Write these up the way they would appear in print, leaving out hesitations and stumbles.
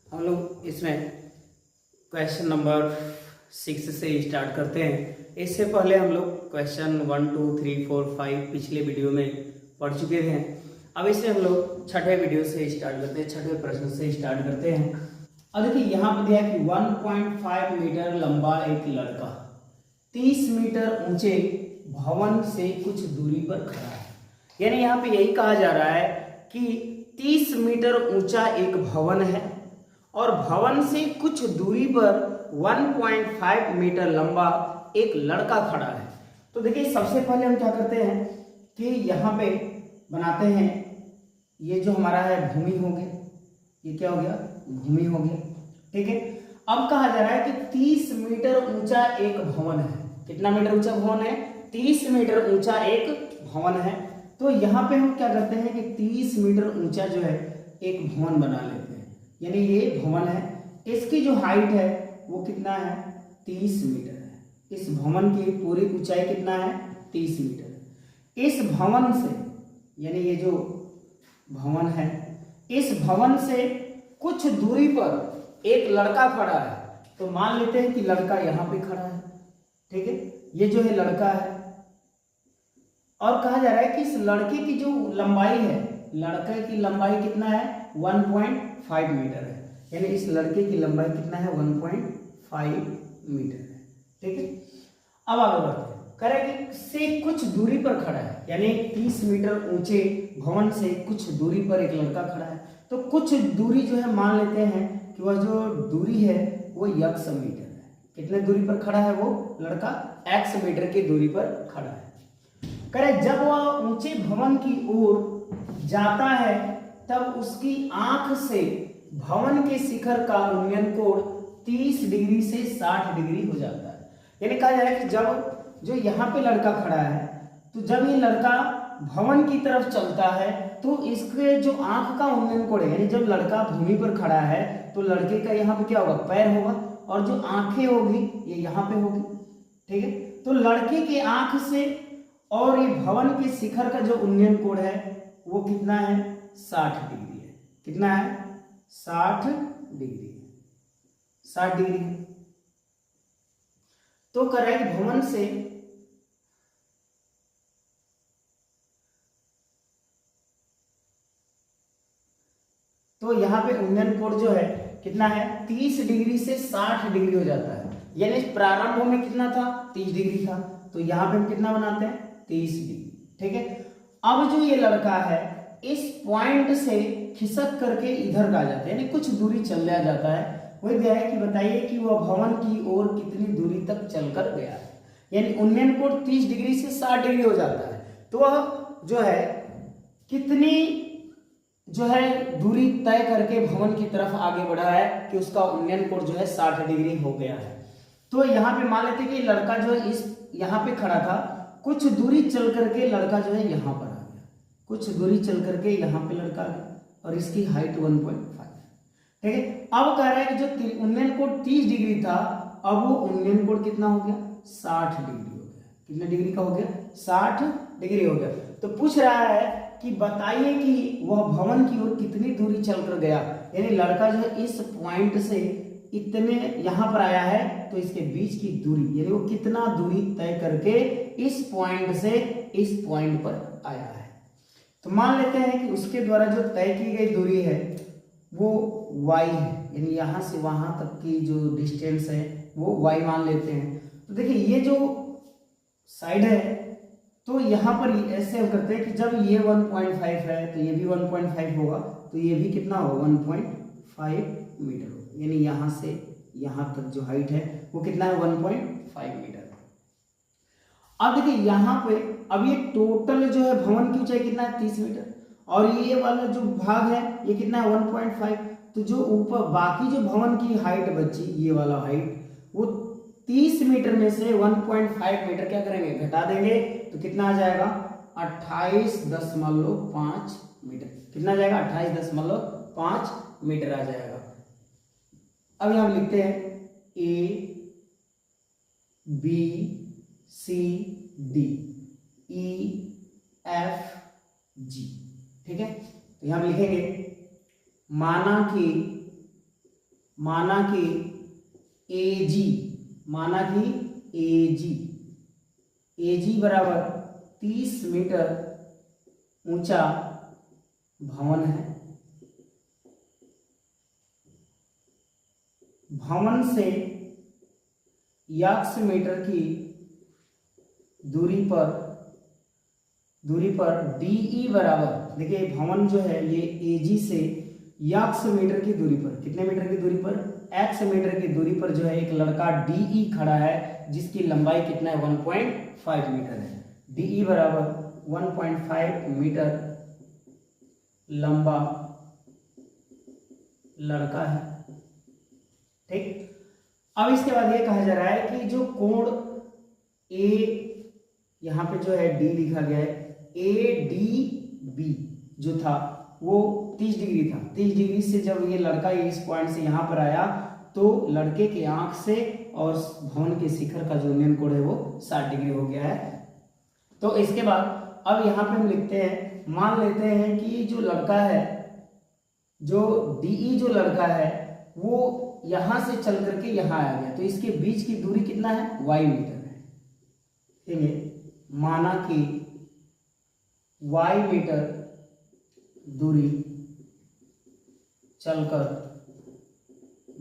हम लोग इसमें क्वेश्चन नंबर 6 से स्टार्ट करते हैं। इससे पहले हम लोग क्वेश्चन 1 2 3 4 5 पिछले वीडियो में पढ़ चुके हैं। अब इसे हम लोग छठे वीडियो से स्टार्ट करते हैं, छठे प्रश्न से स्टार्ट करते हैं। अब देखिए यहाँ पर दिया है कि 1.5 मीटर लंबा एक लड़का 30 मीटर ऊंचे भवन से कुछ दूरी पर खड़ा है। यानी यहाँ पे यही कहा जा रहा है कि 30 मीटर ऊंचा एक भवन है और भवन से कुछ दूरी पर 1.5 मीटर लंबा एक लड़का खड़ा है। तो देखिए सबसे पहले हम क्या करते हैं कि यहाँ पे बनाते हैं, ये जो हमारा है भूमि हो गया, ये क्या हो गया, भूमि हो गया, ठीक है। अब कहा जा रहा है कि 30 मीटर ऊंचा एक भवन है। कितना मीटर ऊंचा भवन है? 30 मीटर ऊंचा एक भवन है। तो यहाँ पे हम क्या करते हैं कि 30 मीटर ऊंचा जो है एक भवन बना लेते हैं। यानी ये भवन है, इसकी जो हाइट है वो कितना है? 30 मीटर है। इस भवन की पूरी ऊंचाई कितना है? 30 मीटर। इस भवन से, यानी ये जो भवन है, इस भवन से कुछ दूरी पर एक लड़का खड़ा है। तो मान लेते हैं कि लड़का यहाँ पे खड़ा है, ठीक है, ये जो है लड़का है। और कहा जा रहा है कि इस लड़के की जो लंबाई है, लड़के की लंबाई कितना है? 1.5 मीटर है। यानी इस लड़के की लंबाई कितना है? 1.5 मीटर है, ठीक है। अब आगे बढ़ते हैं, करें कि से कुछ दूरी पर खड़ा है, यानी 30 मीटर ऊंचे भवन से कुछ दूरी पर एक लड़का खड़ा है। तो कुछ दूरी जो है मान लेते हैं कि वह जो दूरी है वो x मीटर है। कितने दूरी पर खड़ा है वो लड़का? x मीटर की दूरी पर खड़ा है। करें जब वह ऊंचे भवन की ओर जाता है तब उसकी आंख से भवन के शिखर का उन्नयन कोण 30 डिग्री से 60 डिग्री हो जाता है। यानी कहा जा रहा है कि जब जो यहाँ पे लड़का खड़ा है, तो जब ये लड़का भवन की तरफ चलता है तो इसके जो आंख का उन्नयन कोण है, यानी जब लड़का भूमि पर खड़ा है तो लड़के का यहाँ पे क्या होगा? पैर होगा, और जो आंखें होगी ये यहाँ पे होगी, ठीक है। तो लड़के के आंख से और ये भवन के शिखर का जो उन्नयन कोण है वो कितना है? 60 डिग्री है। कितना है? 60 डिग्री, 60 डिग्री है। तो करें भवन से तो यहाँ पे उन्नयन कोण जो है कितना है? 30 डिग्री से 60 डिग्री हो जाता है। यानी प्रारंभ में कितना था? 30 डिग्री था। तो यहाँ पे हम कितना बनाते हैं? 30 डिग्री, ठीक है। अब जो ये लड़का है इस पॉइंट से खिसक करके इधर का आ जाता है, यानी कुछ दूरी चल जाता है। वही दिया है कि बताइए कि वह भवन की ओर कितनी दूरी तक चलकर गया है। यानी उन्नयन कोण 30 डिग्री से 60 डिग्री हो जाता है। तो वह जो है कितनी जो है दूरी तय करके भवन की तरफ आगे बढ़ा है कि उसका उन्नयन कोण जो है 60 डिग्री हो गया है। तो यहाँ पे मान लेते हैं कि लड़का जो है इस यहाँ पे खड़ा था, कुछ दूरी चल करके लड़का जो है यहाँ पर आ गया, कुछ दूरी चल करके यहाँ पे लड़का आ गया, और इसकी हाइट 1.5, ठीक है। अब कह रहा है कि जो उन्नयन कोण 30 डिग्री था, अब वो उन्नयन कोण कितना हो गया? 60 डिग्री हो गया। कितने डिग्री का हो गया? 60 डिग्री हो गया। तो पूछ रहा है कि बताइए कि वह भवन की ओर कितनी दूरी चलकर गया। यानी लड़का जो है इस पॉइंट से इतने यहां पर आया है, तो इसके बीच की दूरी, यानी वो कितना दूरी तय करके इस पॉइंट से इस पॉइंट पर आया है। तो मान लेते हैं कि उसके द्वारा जो तय की गई दूरी है वो y है, यानी यहां से वहां तक की जो डिस्टेंस है वो y मान लेते हैं। तो देखिए ये जो साइड है, तो यहाँ पर ऐसे हम करते हैं कि जब ये 1.5 है तो ये भी 1.5 होगा, तो ये भी कितना होगा? 1.5 मीटर होगा। यानी यहाँ से यहाँ तक जो हाइट है वो कितना है? 1.5 मीटर। अब देखिए यहाँ पे अब ये टोटल जो है भवन की ऊंचाई कितना है? 30 मीटर, और ये वाला जो भाग है ये कितना है? 1.5। तो जो ऊपर बाकी जो भवन की हाइट बची, ये वाला हाइट, वो 30 मीटर में से 1.5 मीटर क्या करेंगे? घटा देंगे। तो कितना आ जाएगा? 28.5 मीटर। कितना आ जाएगा? 28.5 मीटर आ जाएगा। अब यहां लिखते हैं A B C D E F G, ठीक है। तो यहां लिखेंगे माना कि माना कि एजी बराबर 30 मीटर ऊंचा भवन है। भवन से x मीटर की दूरी पर DE बराबर, देखिए भवन जो है ये AG से x मीटर की दूरी पर, कितने मीटर की दूरी पर, x मीटर की दूरी पर जो है एक लड़का DE खड़ा है जिसकी लंबाई कितना है 1.5 मीटर है। DE बराबर 1.5 मीटर लंबा लड़का है। ठीक, अब इसके बाद ये कहा जा रहा है कि जो कोण ए, यहाँ पे जो है डी लिखा गया है, ADB जो था वो 30 डिग्री था। 30 डिग्री से जब ये लड़का इस पॉइंट से यहाँ पर आया तो लड़के के आंख से और भवन के शिखर का जो उन्नयन कोण है वो 60 डिग्री हो गया है। तो इसके बाद अब यहाँ पे हम लिखते हैं, मान लेते हैं कि जो लड़का है, जो DE जो लड़का है वो यहां से चल करके यहां आ गया, तो इसके बीच की दूरी कितना है, y मीटर है। ठीक है, माना कि y मीटर दूरी चलकर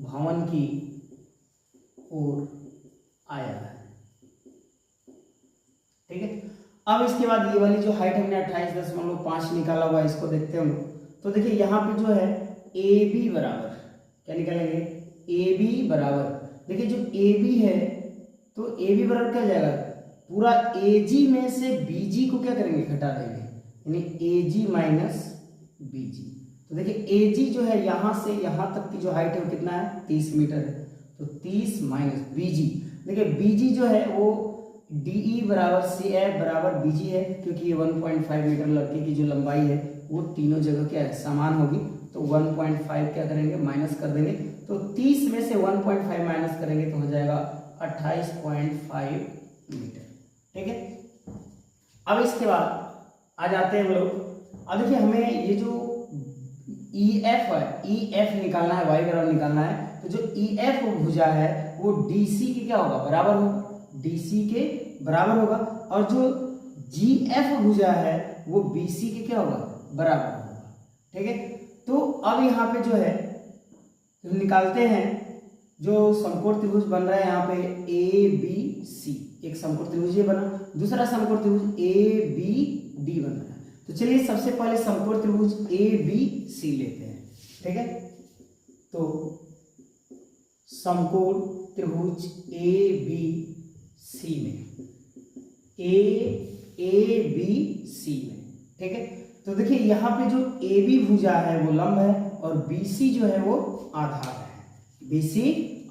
भवन की ओर आया है। ठीक है, अब इसके बाद ये वाली जो हाइट हमने 28.5 निकाला हुआ है इसको देखते हैं। तो देखिए यहाँ पे जो है AB बराबर, क्या निकालेंगे, AB बराबर, देखिए जो AB है तो AB बराबर क्या जाएगा, पूरा AG में से BG को क्या करेंगे, घटा देंगे, यानी AG माइनस BG। तो देखिए AG जो है यहाँ से यहाँ तक की जो हाइट है वो कितना है, 30 मीटर है। तो 30 माइनस BG, देखिए BG जो है वो DE बराबर CF बराबर BG है, क्योंकि ये 1.5 मीटर लड़के की जो लंबाई है वो तीनों जगह क्या है, समान होगी। तो 1.5 क्या करेंगे, माइनस कर देंगे। तो 30 में से 1.5 माइनस करेंगे तो हो जाएगा 28.5 मीटर। ठीक है, अब इसके बाद आ जाते हैं हम लोग। अब देखिए हमें ये जो EF है, EF निकालना है, y बराबर निकालना है। तो जो EF भुजा है वो DC के क्या होगा, बराबर होगा, DC के बराबर होगा। और जो GF भुजा है वो BC के क्या होगा, बराबर होगा। ठीक है, तो अब यहाँ पे जो है तो निकालते हैं, जो समकोण त्रिभुज बन रहा है यहाँ पे ABC, एक समकोण त्रिभुज ये बना, दूसरा समकोण त्रिभुज ABD बन रहा है। तो चलिए सबसे पहले समकोण त्रिभुज ABC लेते हैं। ठीक है, तो समकोण त्रिभुज ABC में, ABC में, ठीक है, तो देखिए यहाँ पे जो AB भुजा है वो लंब है और BC जो है वो आधार है। BC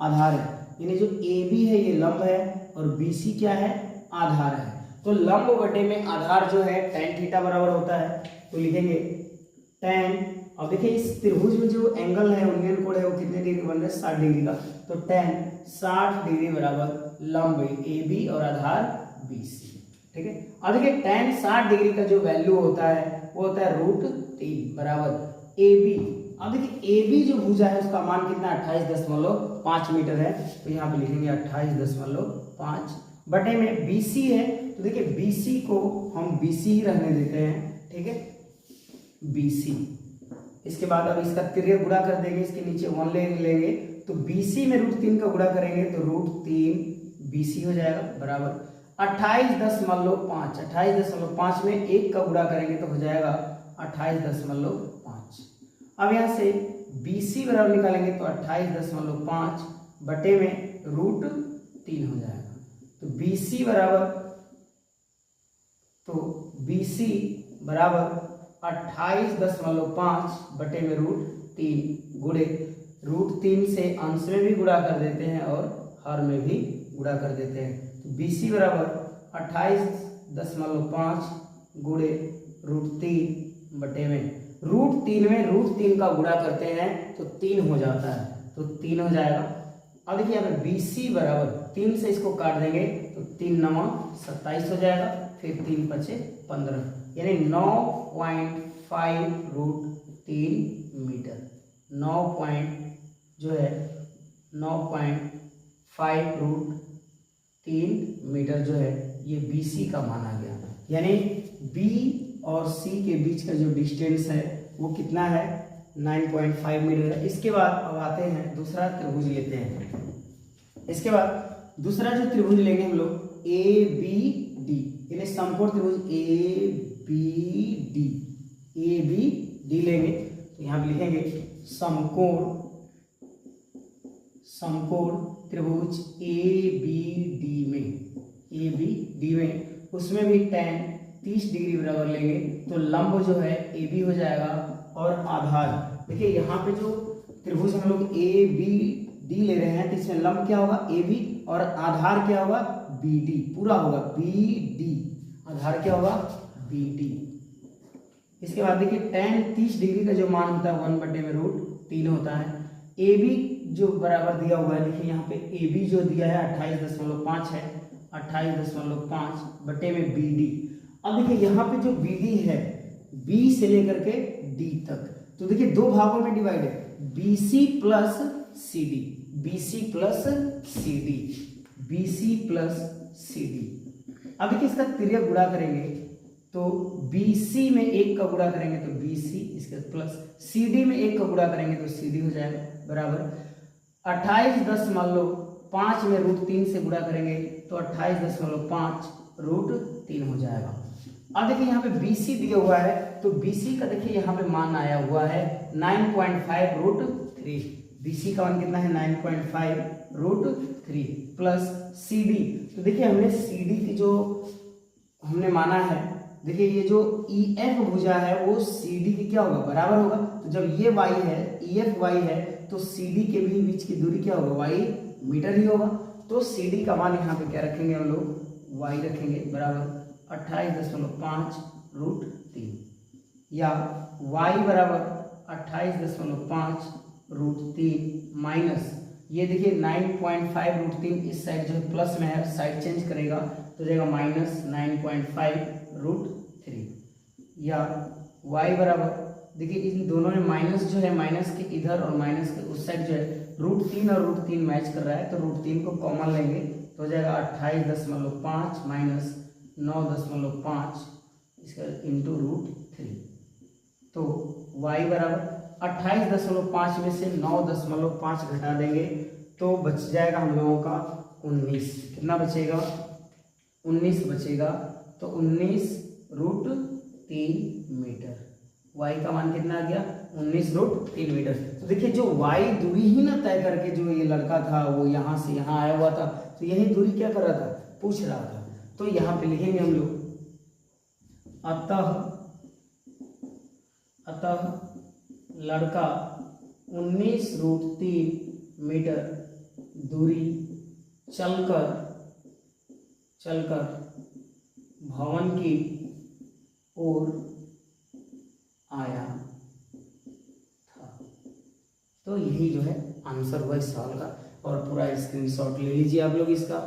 आधार है, यानी जो AB है ये लंब है और BC क्या है, आधार है। तो लंब बटे में आधार जो है tan थीटा बराबर होता है। तो लिखेंगे tan, अब देखिए इस त्रिभुज में जो एंगल है उन्नयन कोण है वो कितने डिग्री बन रहा है, 60 डिग्री का। तो tan 60 डिग्री बराबर लंब AB और आधार BC। ठीक है, अब देखिए tan 60 डिग्री का जो वैल्यू होता है वो होता है √3 बराबर AB। अब देखिए AB जो भुजा है उसका मान कितना, 28.5 मीटर है। तो यहाँ पे लिखेंगे 28.5 बटे में BC है। तो देखिए BC को हम BC ही रहने देते हैं। ठीक है, BC, इसके बाद अब इसका तिर्यक गुणा कर देंगे, इसके नीचे 1 लेंगे। तो BC में √3 का गुणा करेंगे तो √3 BC हो जाएगा बराबर 28.5। 28.5 में 1 का गुणा करेंगे तो हो जाएगा 28.5। अब यहाँ से BC बराबर निकालेंगे तो 28.5 बटे में √3 हो जाएगा। तो BC बराबर 28.5 बटे में √3 गुणे √3 से अंश में भी गुणा कर देते हैं और हर में भी गुणा कर देते हैं। तो BC बराबर 28.5 गुणे √3 बटे में √3 का गुणा करते हैं तो 3 हो जाता है। तो 3 हो जाएगा। अब देखिए यहाँ पे BC बराबर 3 से इसको काट देंगे तो 3 9 27 हो जाएगा, फिर 3 5 15, यानी 9.5 √3 मीटर। 9 जो है 9.5√3 मीटर जो है ये BC का माना गया। यानी B और C के बीच का जो डिस्टेंस है वो कितना है, 9.5 मीटर है। इसके बाद अब आते हैं दूसरा त्रिभुज लेते हैं। इसके बाद दूसरा जो त्रिभुज लेंगे हम लोग ABD, यानी समकोण त्रिभुज ABD लेंगे। तो यहाँ पे लिखेंगे समकोण त्रिभुज ABD में उसमें भी tan 30 डिग्री बराबर लेंगे तो लंब जो है AB हो जाएगा और आधार, देखिए यहाँ पे जो त्रिभुज हम लोग ABD ले रहे हैं तो इसमें लंब क्या होगा AB और आधार क्या होगा BD, पूरा होगा BD, आधार क्या होगा BD। इसके बाद देखिए tan 30 डिग्री का जो मान होता है 1/√3 होता है। AB जो बराबर दिया हुआ है, देखिए यहाँ पे AB जो दिया है 28.5 है, 28.5/BD। अब देखिए यहाँ पे जो BD है B से लेकर के D तक, तो देखिए दो भागों में डिवाइड है, BC plus CD, BC plus CD। अब देखिए इसका तिर्यक गुणा करेंगे तो BC में 1 का गुणा करेंगे तो BC, इसके प्लस CD में 1 का गुणा करेंगे तो CD हो जाएगा बराबर 28.5 में √3 से गुणा करेंगे तो 28.5√3 हो जाएगा। अब देखिए यहाँ पे BC दिया हुआ है तो BC का देखिए यहाँ पे मान आया हुआ है 9.5√3। BC का मान कितना है 9.5√3 प्लस CD, तो देखिए हमने CD की जो हमने माना है, देखिए ये जो EF भुजा है वो CD की क्या होगा बराबर होगा। तो जब ये y है EF y है तो CD के भी बीच की दूरी क्या होगा y मीटर ही होगा। तो CD का मान यहाँ पे क्या रखेंगे हम लोग y रखेंगे बराबर 28.5√3 या y बराबर 28.5√3 माइनस ये देखिए 9.5√3 इस साइड जो प्लस में है साइड चेंज करेगा तो जाएगा -9.5√3 या y बराबर देखिए इन दोनों में माइनस जो है माइनस के इधर और माइनस के उस साइड जो है √3 और √3 मैच कर रहा है तो √3 को कॉमन लेंगे तो हो जाएगा 28.5 माइनस 9.5 इसका इंटू √3। तो y बराबर 28.5 में से 9.5 घटा देंगे तो बच जाएगा हम लोगों का 19। कितना बचेगा 19 बचेगा, तो 19√3 मीटर। y का मान कितना आ गया 19√3 मीटर। तो देखिए जो y दूरी ही ना तय करके जो ये लड़का था वो यहाँ से यहाँ आया हुआ था, तो यही दूरी क्या कर रहा था पूछ रहा था। तो यहाँ पे लिखेंगे हम लोग अतः लड़का 19√3 मीटर दूरी चलकर भवन की ओर आया था। तो यही जो है आंसर हुआ इस सवाल का, और पूरा स्क्रीनशॉट ले लीजिए आप लोग इसका।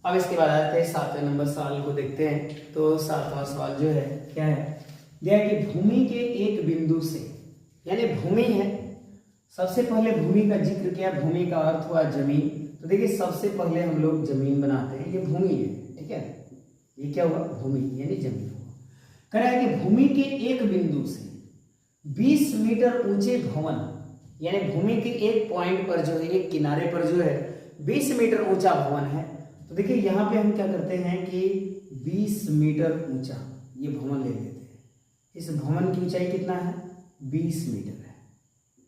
अब इसके बाद आते हैं 7वें नंबर सवाल को देखते हैं। तो 7वां सवाल जो है क्या है, यह है कि भूमि के एक बिंदु से, यानी भूमि है, सबसे पहले भूमि का जिक्र किया, भूमि का अर्थ हुआ जमीन। तो देखिए सबसे पहले हम लोग जमीन बनाते हैं, ये भूमि है, ठीक है, ये क्या हुआ भूमि यानी जमीन हुआ। कह रहा है कि भूमि के एक बिंदु से 20 मीटर ऊंचे भवन, यानी भूमि के एक पॉइंट पर जो है, एक किनारे पर जो है 20 मीटर ऊंचा भवन है। तो देखिए यहाँ पे हम क्या करते हैं कि 20 मीटर ऊंचा ये भवन ले लेते हैं। इस भवन की ऊंचाई कितना है 20 मीटर है,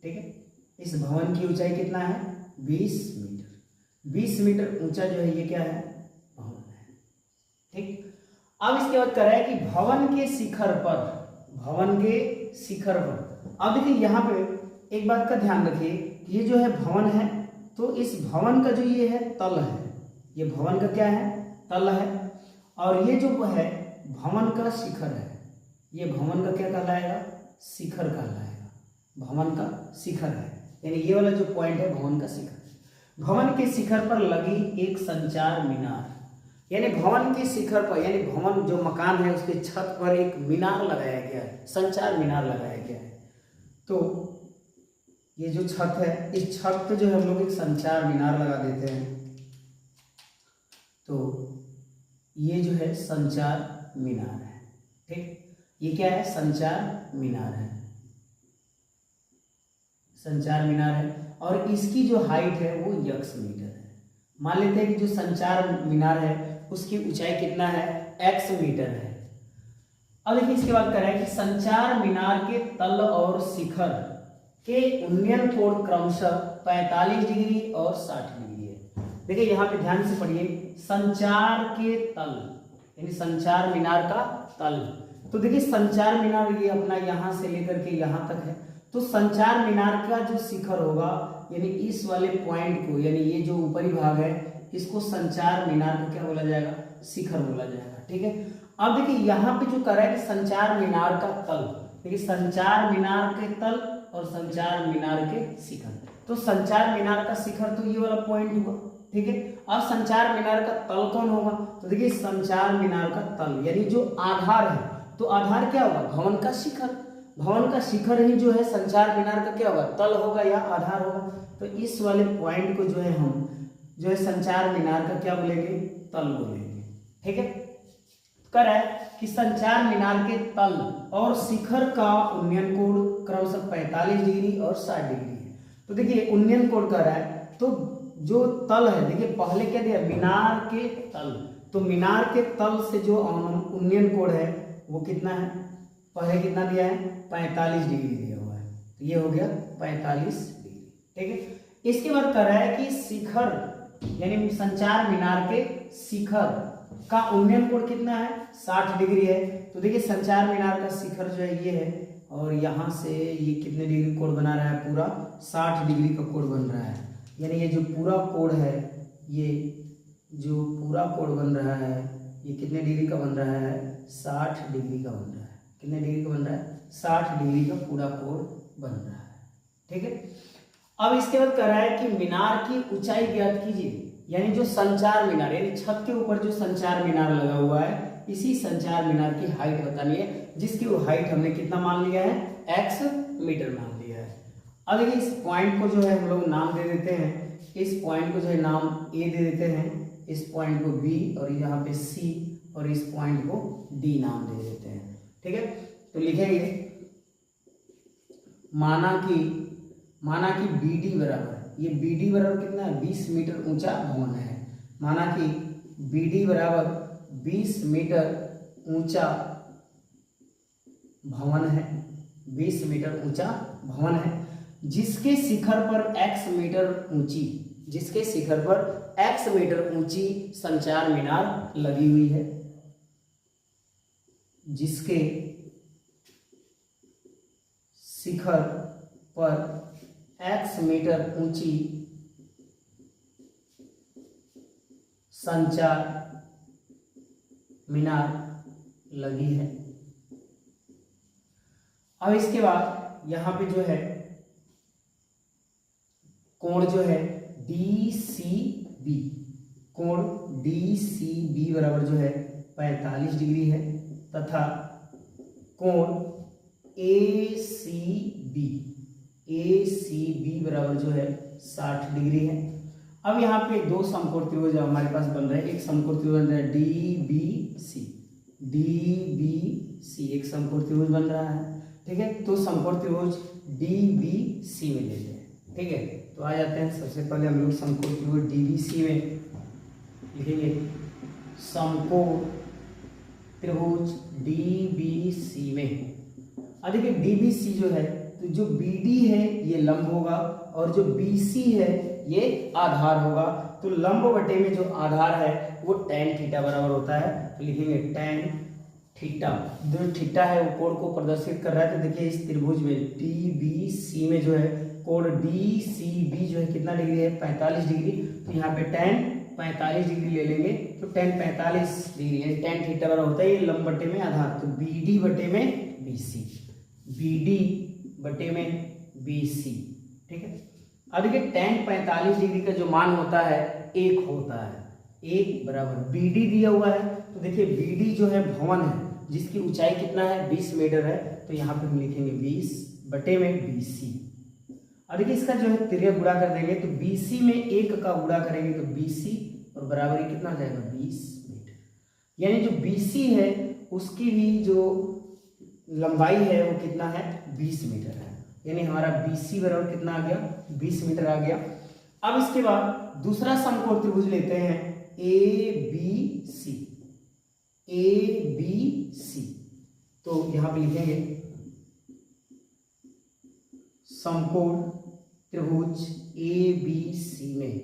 ठीक है, इस भवन की ऊंचाई कितना है 20 मीटर। 20 मीटर ऊंचा जो है ये क्या है भवन है, ठीक। अब इसके बाद कह रहा है कि भवन के शिखर पर, अब देखिए यहाँ पे एक बात का ध्यान रखिए, ये जो है भवन है, तो इस भवन का जो ये है तल है, ये भवन का क्या है तल है, और ये जो है भवन का शिखर है, ये भवन का क्या कहलाएगा शिखर कहलाएगा, भवन का शिखर है, यानी ये वाला जो पॉइंट है भवन का शिखर। भवन के शिखर पर लगी एक संचार मीनार, यानी भवन के शिखर पर, यानी भवन जो मकान है उसके छत पर एक मीनार लगाया गया है, संचार मीनार लगाया गया है। तो ये जो छत है, इस छत पे जो है हम लोग एक संचार मीनार लगा देते हैं। तो ये जो है संचार मीनार है, ठीक। ये क्या है? संचार मीनार है, संचार मीनार है। और इसकी जो हाइट है वो x मीटर है। मान लेते हैं कि जो संचार मीनार है उसकी ऊंचाई कितना है? x मीटर है। अब देखिए इसके बाद कह रहा है कि संचार मीनार के तल और शिखर के उन्नयन कोण क्रमशः 45 डिग्री और 60 डिग्री है। देखिए यहाँ पे ध्यान से पढ़िए, संचार के तल यानी संचार मीनार का तल। तो देखिए संचार मीनार ये अपना यहाँ से लेकर के यहाँ तक है। तो संचार मीनार का जो शिखर होगा यानी इस वाले पॉइंट को, यानी ये जो ऊपरी भाग है इसको संचार मीनार को क्या बोला जाएगा? शिखर बोला जाएगा, ठीक है। अब देखिए यहाँ पे जो कर रहा है कि संचार मीनार का तल, देखिए संचार मीनार के तल और संचार मीनार के शिखर। तो संचार मीनार का शिखर तो ये वाला पॉइंट हुआ, ठीक है। अब संचार मीनार का तल कौन होगा? तो देखिए संचार मीनार का तल यानी जो आधार है, तो आधार क्या होगा? भवन का शिखर। भवन का शिखर ही जो है संचार मीनार का क्या होगा? तल होगा या आधार होगा। तो इस वाले पॉइंट को जो है हम जो है संचार मीनार का क्या बोलेंगे? तल बोलेंगे, ठीक है। कर है कि संचार मीनार के तल और शिखर का उन्नयन कोण क्रमशः 45 डिग्री और 60 डिग्री है। तो देखिए उन्नयन कोण कर रहा है, तो जो तल है, देखिए पहले क्या दिया? मीनार के तल। तो मीनार के तल से जो उन्नयन कोण है वो कितना है? पहले कितना दिया है? 45 डिग्री दिया हुआ है। तो ये हो गया 45 डिग्री, ठीक है। इसके बाद कर रहा है कि शिखर यानी संचार मीनार के शिखर का उन्नयन कोण कितना है? 60 डिग्री है। तो देखिए संचार मीनार का शिखर जो है ये है, और यहाँ से ये कितने डिग्री कोण बना रहा है? पूरा 60 डिग्री का कोण बन रहा है। यानी ये जो पूरा कोण है, ये जो पूरा कोण बन रहा है ये कितने डिग्री का बन रहा है? 60 डिग्री का बन रहा है। कितने डिग्री का बन रहा है? 60 डिग्री का पूरा कोण बन रहा है, ठीक है। अब इसके बाद कह रहा है कि मीनार की ऊंचाई ज्ञात कीजिए। यानी जो संचार मीनार यानी छत के ऊपर जो संचार मीनार लगा हुआ है, इसी संचार मीनार की हाइट बतानी है, जिसकी वो हाइट हमने कितना मान लिया है? x मीटर मान लिया है। अब देखिए इस पॉइंट को जो है हम लोग नाम दे देते हैं। इस पॉइंट को जो है नाम A दे देते हैं, इस पॉइंट को B, और यहाँ पे C, और इस पॉइंट को D नाम दे देते हैं, ठीक है। तो लिखेंगे माना कि BD बराबर, ये BD बराबर कितना है? 20 मीटर ऊंचा भवन है। माना कि BD बराबर 20 मीटर ऊंचा भवन है, 20 मीटर ऊंचा भवन है, जिसके शिखर पर x मीटर ऊंची, जिसके शिखर पर x मीटर ऊंची संचार मीनार लगी हुई है, जिसके शिखर पर x मीटर ऊंची संचार मीनार लगी है। अब इसके बाद यहां पे जो है कोण जो है DCB, कोण DCB बराबर जो है 45 डिग्री है, तथा कोण ACB बराबर जो है 60 डिग्री है। अब यहाँ पे दो समकोण त्रिभुज हमारे पास बन रहे हैं। एक समकोण त्रिभुज बन रहा है DBC, एक समकोण त्रिभुज बन रहा है, ठीक है। तो समकोण त्रिभुज DBC में लेते हैं, ठीक है। तो आ जाते हैं, सबसे पहले हम लोग समकोण त्रिभुज DBC में लिखेंगे समकोण त्रिभुज DBC में। अब देखिए DBC जो है, तो जो BD है ये लंब होगा और जो BC है ये आधार होगा। तो लंब बटे में जो आधार है वो tan थीटा बराबर होता है। तो लिखेंगे tan थीटा, जो थीटा है वो कोण को प्रदर्शित कर रहा है। तो देखिए इस त्रिभुज में DBC में जो है कोण DCB जो है कितना डिग्री है? 45 डिग्री। तो यहाँ पे tan 45 डिग्री ले लेंगे। तो tan 45 डिग्री यानी tan थीटा बराबर होता है ये लंब बटे में आधार, तो BD बटे में BC, BD बटे में BC, ठीक है। अब देखिए tan 45 डिग्री का जो मान होता है 1 होता है, 1 बराबर BD दिया हुआ है। तो देखिए BD जो है भवन है, जिसकी ऊंचाई कितना है? 20 मीटर है। तो यहाँ पे हम लिखेंगे 20 बटे में BC। अब देखिए इसका जो है तिर्यक गुणा कर देंगे तो BC में 1 का गुणा करेंगे तो BC और बराबर ही कितना हो जाएगा 20 मीटर। यानी जो BC है उसकी भी जो लंबाई है वो कितना है 20 मीटर है। यानी हमारा BC बराबर कितना आ गया 20 मीटर आ गया। अब इसके बाद दूसरा समकोण त्रिभुज लेते हैं ABC। तो यहां पे लिखेंगे समकोण त्रिभुज ABC में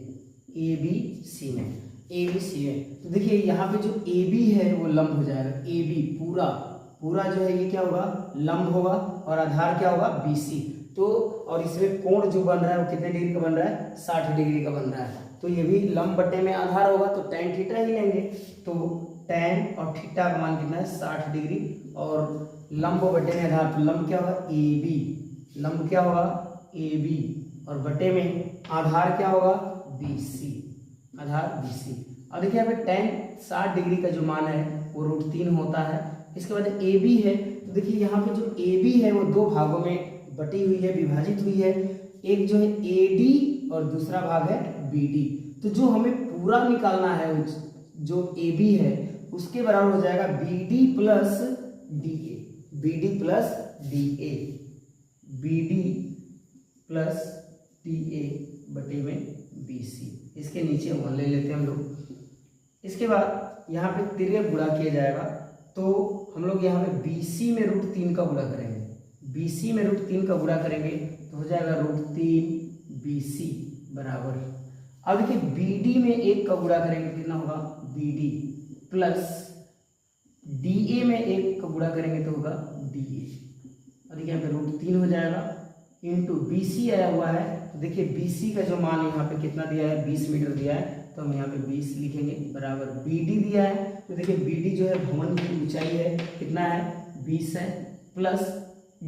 तो देखिए यहाँ पे जो AB है वो लंब हो जाएगा। AB पूरा जो है ये क्या होगा लंब होगा और आधार क्या होगा BC। तो और इसमें कोण जो बन रहा है वो कितने डिग्री का बन रहा है 60 डिग्री का बन रहा है। तो ये भी लंब बटे में आधार होगा तो tan थीटा ही लेंगे। तो tan और थीटा का मान कितना है 60 डिग्री और लंब बटे में आधार तो लंब क्या होगा AB। लंब क्या होगा AB और बटे में आधार क्या होगा BC। आधार BC। अब देखिए यहाँ पे tan 60 डिग्री का जो मान है वो √3 होता है। इसके बाद AB है तो देखिए यहाँ पे जो AB है वो दो भागों में बटी हुई है विभाजित हुई है। एक जो है AD और दूसरा भाग है BD। तो जो हमें पूरा निकालना है जो AB है उसके बराबर हो जाएगा BD plus DA। BD plus DA बटे में BC। इसके नीचे 1 ले लेते हैं हम लोग। इसके बाद यहाँ पे तिर्यक गुणा किया जाएगा तो हम लोग यहाँ पे BC में √3 का गुणा करेंगे। BC में √3 का गुणा करेंगे तो हो जाएगा √3 BC बराबर। अब देखिए BD में 1 का गुणा करेंगे कितना होगा BD प्लस DA में 1 का गुणा करेंगे तो होगा DA। और देखिए यहाँ पे √3 हो जाएगा इंटू BC आया हुआ है। तो देखिए BC का जो मान यहाँ पे कितना दिया है 20 मीटर दिया है तो हम यहाँ पे 20 लिखेंगे बराबर BD दिया है। तो देखिए BD जो है भवन की ऊंचाई है कितना है 20 है प्लस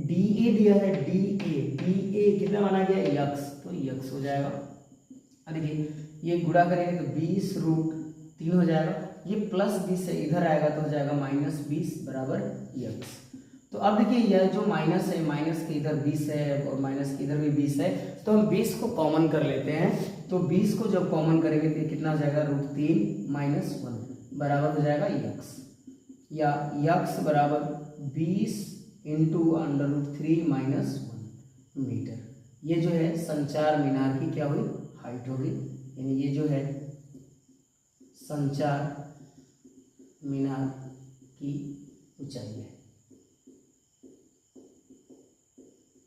DA दिया है DA कितना माना गया x तो x हो जाएगा। अब देखिए ये गुणा करेंगे तो 20 √3 हो जाएगा। ये प्लस 20 से इधर आएगा तो हो जाएगा -20 बराबर x। तो अब देखिए यह जो माइनस है माइनस के इधर 20 है और माइनस के इधर भी 20 है तो हम 20 को कॉमन कर लेते हैं। तो 20 को जब कॉमन करेंगे तो कितना हो जाएगा √3 - 1 बराबर हो जाएगा x। या x बराबर 20 इंटू √3 - 1 मीटर। ये जो है संचार मीनार की क्या हुई हाइट होगी। यानी ये जो है संचार मीनार की ऊंचाई है।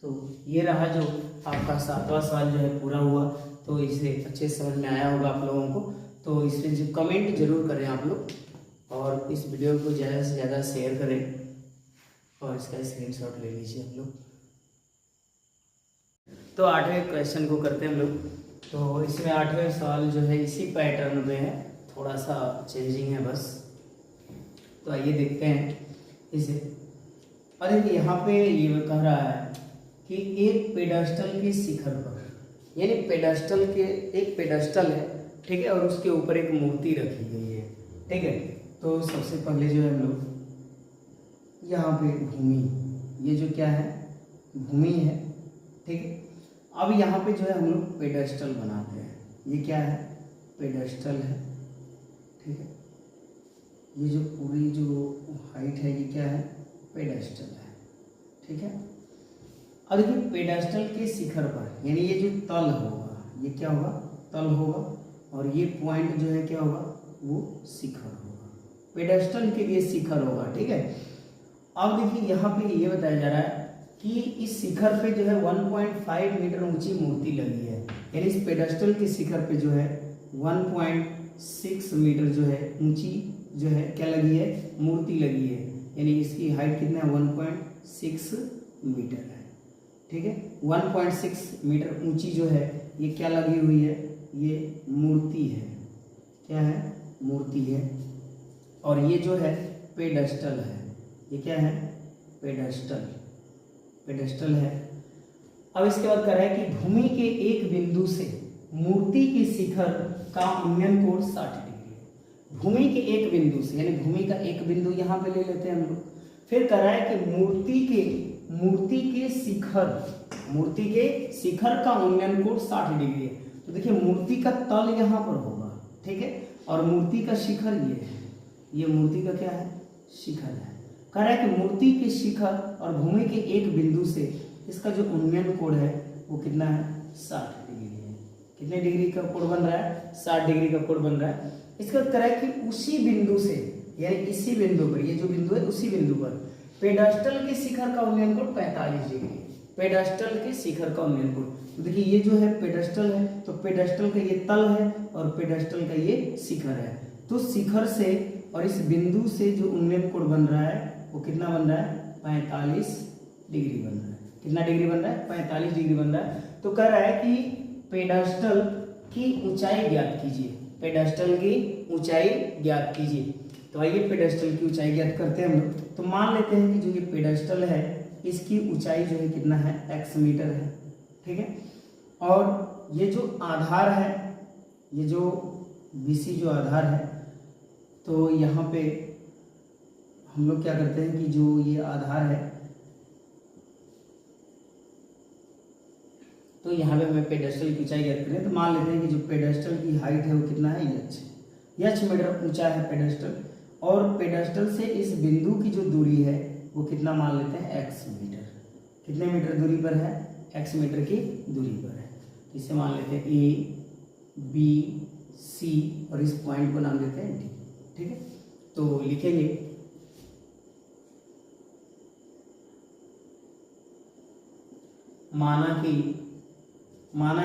तो ये रहा जो आपका 7वां सवाल जो है पूरा हुआ। तो इसे अच्छे समझ में आया होगा आप लोगों को। तो इसमें जो कमेंट जरूर करें आप लोग और इस वीडियो को ज़्यादा से ज़्यादा शेयर करें और इसका स्क्रीनशॉट ले लीजिए आप लोग। तो 8वें क्वेश्चन को करते हैं हम लोग। तो इसमें 8वें सवाल जो है इसी पैटर्न में है, थोड़ा सा चेंजिंग है बस। तो आइए देखते हैं इसे। अरे यहाँ पे ये कह रहा है कि एक पेडस्टल के शिखर पर, यानी पेडस्टल के एक पेडस्टल है ठीक है और उसके ऊपर एक मूर्ति रखी गई है ठीक है। तो सबसे पहले जो है हम लोग यहाँ पे भूमि, ये जो क्या है भूमि है ठीक है। अब यहाँ पे जो है हम लोग पेडस्टल बनाते हैं। ये क्या है पेडस्टल है ठीक है। ये जो पूरी जो हाइट है ये क्या है पेडस्टल है ठीक है। अब देखिए पेडस्टल के शिखर पर यानी ये जो तल होगा ये क्या होगा तल होगा और ये पॉइंट जो है क्या होगा वो शिखर होगा। पेडस्टल के लिए शिखर होगा ठीक है। अब देखिए यहाँ पे ये बताया जा रहा है कि इस शिखर पे जो है 1.5 मीटर ऊंची मूर्ति लगी है। यानी इस पेडस्टल के शिखर पे जो है 1.6 मीटर जो है ऊंची जो है क्या लगी है मूर्ति लगी है। यानी इसकी हाइट कितना है 1.6 मीटर है ठीक है। 1.6 मीटर ऊंची जो है ये क्या लगी हुई है ये मूर्ति है। क्या है मूर्ति है और ये जो है पेडस्टल है। ये क्या है पेडस्टल है। अब इसके बाद कह रहा है कि भूमि के एक बिंदु से मूर्ति के शिखर का उन्नयन कोण 60 डिग्री। भूमि के एक बिंदु से यानी भूमि का एक बिंदु यहाँ पे ले लेते हैं हम लोग। फिर कह रहा है कि मूर्ति के शिखर मूर्ति के शिखर का उन्नयन कोण 60 डिग्री है। तो देखिए मूर्ति का तल यहाँ पर होगा, ठीक है, और मूर्ति का शिखर ये है, ये मूर्ति का क्या है, शिखर है। कह रहा है कि मूर्ति के शिखर और भूमि के एक बिंदु से इसका जो उन्नयन कोण है वो कितना है, 60 डिग्री है। कितने डिग्री का कोण बन रहा है, 60 डिग्री का कोण बन रहा है। इसका कह रहा है कि उसी बिंदु से, यानी इसी बिंदु पर, ये जो बिंदु है उसी बिंदु पर पेडस्टल के शिखर का उन्नयन कोण 45 डिग्री, पेडस्टल के शिखर का उन्नयन कोण। तो देखिए ये जो है पेडस्टल है, तो पेडस्टल का ये तल है और पेडस्टल का ये शिखर है। तो शिखर से और इस बिंदु से जो उन्नयन कोण बन रहा है वो कितना बन रहा है, 45 डिग्री बन रहा है। कितना डिग्री बन रहा है, 45 डिग्री बन रहा है। तो कह रहा है कि पेडस्टल की ऊंचाई ज्ञात कीजिए, पेडस्टल की ऊंचाई ज्ञात कीजिए। तो आइए पेडस्टल की ऊंचाई ज्ञात करते हैं हम लोग। तो मान लेते हैं कि जो ये पेडस्टल है इसकी ऊंचाई जो है कितना है, x मीटर है, ठीक है। और ये जो आधार है, ये जो BC जो आधार है, तो यहाँ पे हम लोग क्या करते हैं कि जो ये आधार है तो यहाँ पे हमें पेडस्टल की ऊंचाई ज्ञात करें। तो मान लेते हैं कि जो पेडस्टल की हाइट है वो कितना है, h मीटर ऊंचा है पेडस्टल, और पेडस्टल से इस बिंदु की जो दूरी है वो कितना मान लेते हैं, x मीटर। कितने मीटर दूरी पर है, x मीटर की दूरी पर है। इसे मान लेते हैं A B C और इस पॉइंट को नाम देते हैं D, ठीक है। तो लिखेंगे माना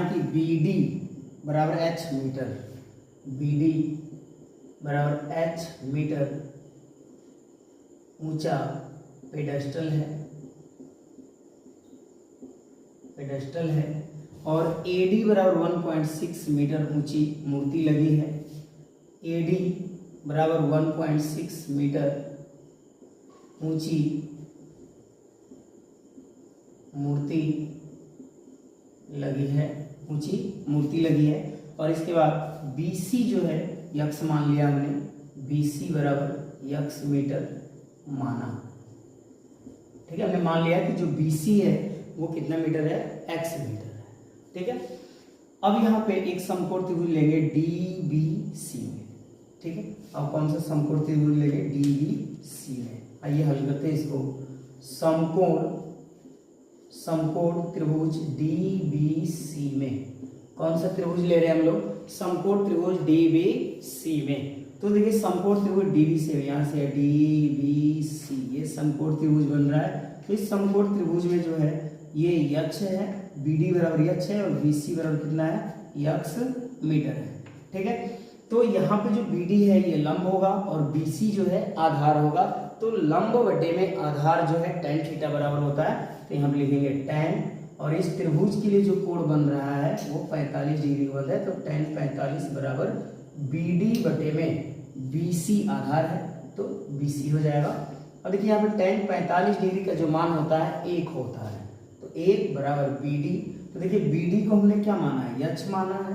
कि BD बराबर h मीटर, BD बराबर h मीटर ऊंचा पेडस्टल है और AD बराबर 1.6 मीटर ऊंची मूर्ति लगी है। AD बराबर 1.6 मीटर ऊंची मूर्ति लगी है, और इसके बाद BC जो है यक्स मान लिया हमने, BC बराबर यक्स मीटर माना, ठीक है। हमने मान लिया कि जो BC है वो कितना मीटर है, x मीटर है, ठीक है। अब यहाँ पे एक समकोण त्रिभुज लेंगे DBC में, ठीक है। अब कौन सा समकोण त्रिभुज लेंगे, DBC में। आइए हल करते हैं इसको। समकोण त्रिभुज DBC में, कौन सा त्रिभुज ले रहे हैं हम लोग, समकोण त्रिभुज DBC में। तो देखिए समकोण त्रिभुज DBC, यहाँ से DBC, ये समकोण त्रिभुज बन रहा है। तो इस समकोण त्रिभुज में जो है ये यक्ष है, BD बराबर यक्ष है और BC बराबर कितना है, यक्ष मीटर है, ठीक है। तो यहाँ पे जो BD है ये लंब होगा और BC जो है आधार होगा। तो लंब बटे में आधार जो है tan थीटा बराबर होता है। तो यहाँ पे लिखेंगे tan, और इस त्रिभुज के लिए जो कोण बन रहा है वो 45 डिग्री बन रहा है। तो tan 45 बराबर BD बटे में BC आधार है तो BC हो जाएगा। अब देखिए यहाँ पे tan 45 डिग्री का जो मान होता है 1 होता है, तो 1 बराबर BD। तो देखिए BD को हमने क्या माना है, यक्ष माना है,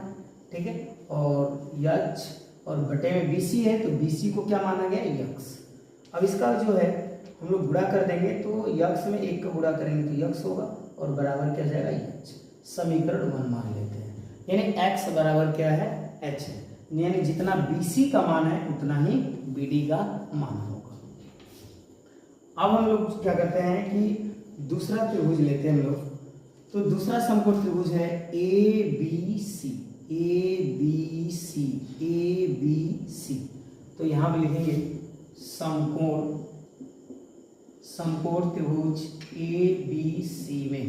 ठीक है, और यक्ष और बटे में BC है तो BC को क्या माना गया, यक्ष। अब इसका जो है हम लोग गुणा कर देंगे, तो यक्ष में 1 का गुणा करेंगे तो यक्ष होगा और बराबर क्या जाएगा, यक्ष। समीकरण 1 मान लेते हैं, यानी x बराबर क्या है, h है, यानी जितना BC का मान है उतना ही BD का मान होगा। अब हम लोग क्या करते हैं कि दूसरा त्रिभुज लेते हैं हम लोग। तो दूसरा समकोण त्रिभुज है ABC। तो यहाँ पे लिखेंगे समकोण त्रिभुज ABC में।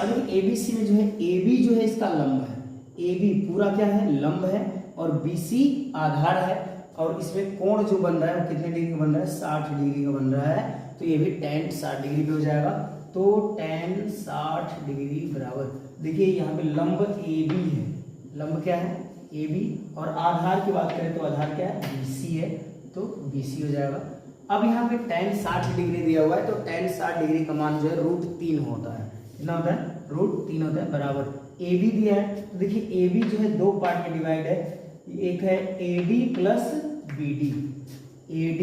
अब ABC में जो है AB जो है इसका लंब है, AB पूरा क्या है, लंब है, और BC आधार है, और इसमें कोण जो बन रहा है वो कितने डिग्री का बन रहा है, 60 डिग्री का बन रहा है। तो ये भी tan 60 डिग्री पे हो जाएगा। तो tan 60 डिग्री बराबर, देखिए यहाँ पे लंब AB है, लंब क्या है, AB, और आधार की बात करें तो आधार क्या है, BC है, तो BC हो जाएगा। अब यहाँ पे tan 60 डिग्री दिया हुआ है, तो tan 60 डिग्री का मान जो है √3 होता है। कितना होता है, √3 होता है, बराबर AB दिया है। तो देखिए AB जो है 2 पार्ट में डिवाइड है, एक है AD plus BD, AD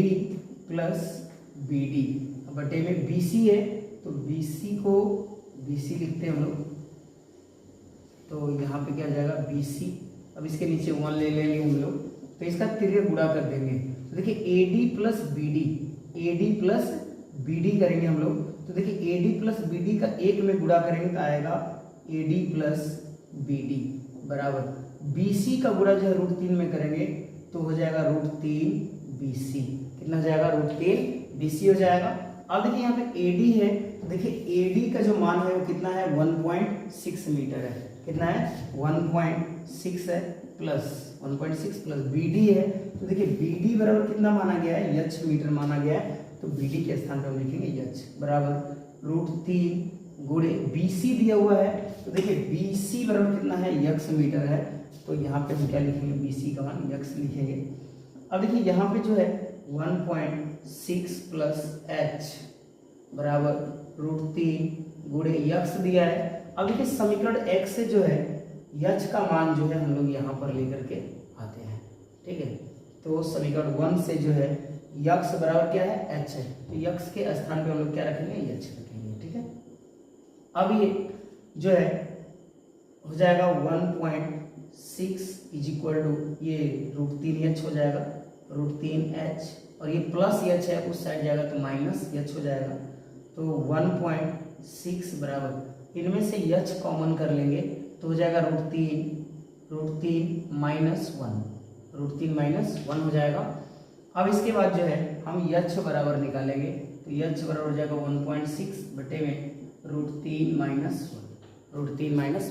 plus BD बटे में BC है, तो BC को BC लिखते हैं हम लोग, तो यहाँ पे क्या आ जाएगा BC। अब इसके नीचे 1 ले लेंगे हम लोग, तो इसका 3 गुणा कर देंगे। तो देखिए AD प्लस BD करेंगे हम लोग, तो देखिए AD प्लस BD का 1 में गुणा करेंगे तो आएगा AD प्लस BD बराबर BC का गुणा जो है √3 में करेंगे तो हो जाएगा √3 BC। कितना हो जाएगा? √3 BC हो जाएगा। अब देखिए यहाँ पे AD है, तो देखिए AD का जो मान है वो कितना है? 1.6 मीटर है। कितना है? 1.6 है, प्लस 1.6 प्लस BD है, तो देखिए BD बराबर कितना माना गया है? h मीटर माना गया है, तो BD के स्थान पर हम लिखेंगे h बराबर √3 गुणे BC दिया हुआ है, तो देखिए BC बराबर कितना है? x मीटर है, तो यहाँ पे हम क्या लिखेंगे? BC का मान x लिखेंगे। अब देखिए यहाँ पे जो है 1.6 प्लस h बराबर √3 गुणे x दिया है। अब देखिए समीकरण x से जो है h का मान जो है हम लोग यहाँ पर लेकर के आते हैं, ठीक है। तो समीकरण 1 से जो है x बराबर क्या है? h है, तो x के स्थान पे हम लोग क्या रखेंगे? h रखेंगे, ठीक है। अब ये जो है हो जाएगा 1.6 इज इक्वल टू ये √3h हो जाएगा, √3h, और ये प्लस h है उस साइड जाएगा तो माइनस h हो जाएगा। तो 1.6 बराबर इनमें से h कॉमन कर लेंगे तो हो जाएगा √3 माइनस 1, √3 हो जाएगा। अब इसके बाद जो है हम h बराबर निकालेंगे, तो h बराबर हो जाएगा 1.6 बटे में √3 माइनस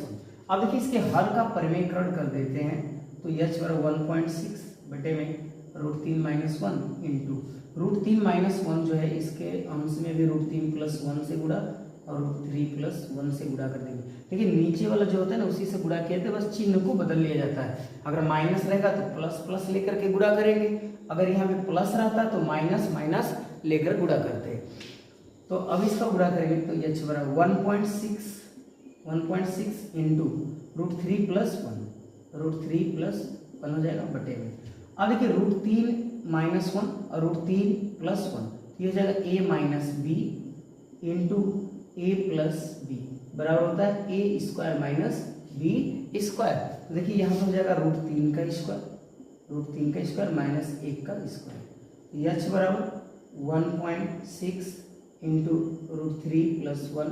1। अब देखिए इसके हर का परिमेयकरण कर देते हैं, तो h बराबर 1.6 बटे में √3 माइनस 1 इंटू √3 - 1 जो है इसके अंश में भी √3 प्लस 1 से गुणा और √3 प्लस 1 से गुणा कर देंगे। देखिए नीचे वाला जो होता है ना उसी से गुणा किया था, बस चिन्ह को बदल लिया जाता है। अगर माइनस रहेगा तो प्लस प्लस लेकर के गुणा करेंगे, अगर यहाँ पे प्लस रहता तो माइनस माइनस लेकर गुणा करते। तो अब इसका गुणा करेंगे तो h बराबर 1.6 इंटू √3 प्लस 1 हो जाएगा बटे में। अब देखिए √3 - 1 और √3 प्लस 1 ये हो जाएगा a minus B into a plus B बराबर होता है a² माइनस b स्क्वायर। देखिए यहाँ पर हो जाएगा √3 का स्क्वायर माइनस 1 का स्क्वायर। h बराबर 1.6 इंटू √3 प्लस 1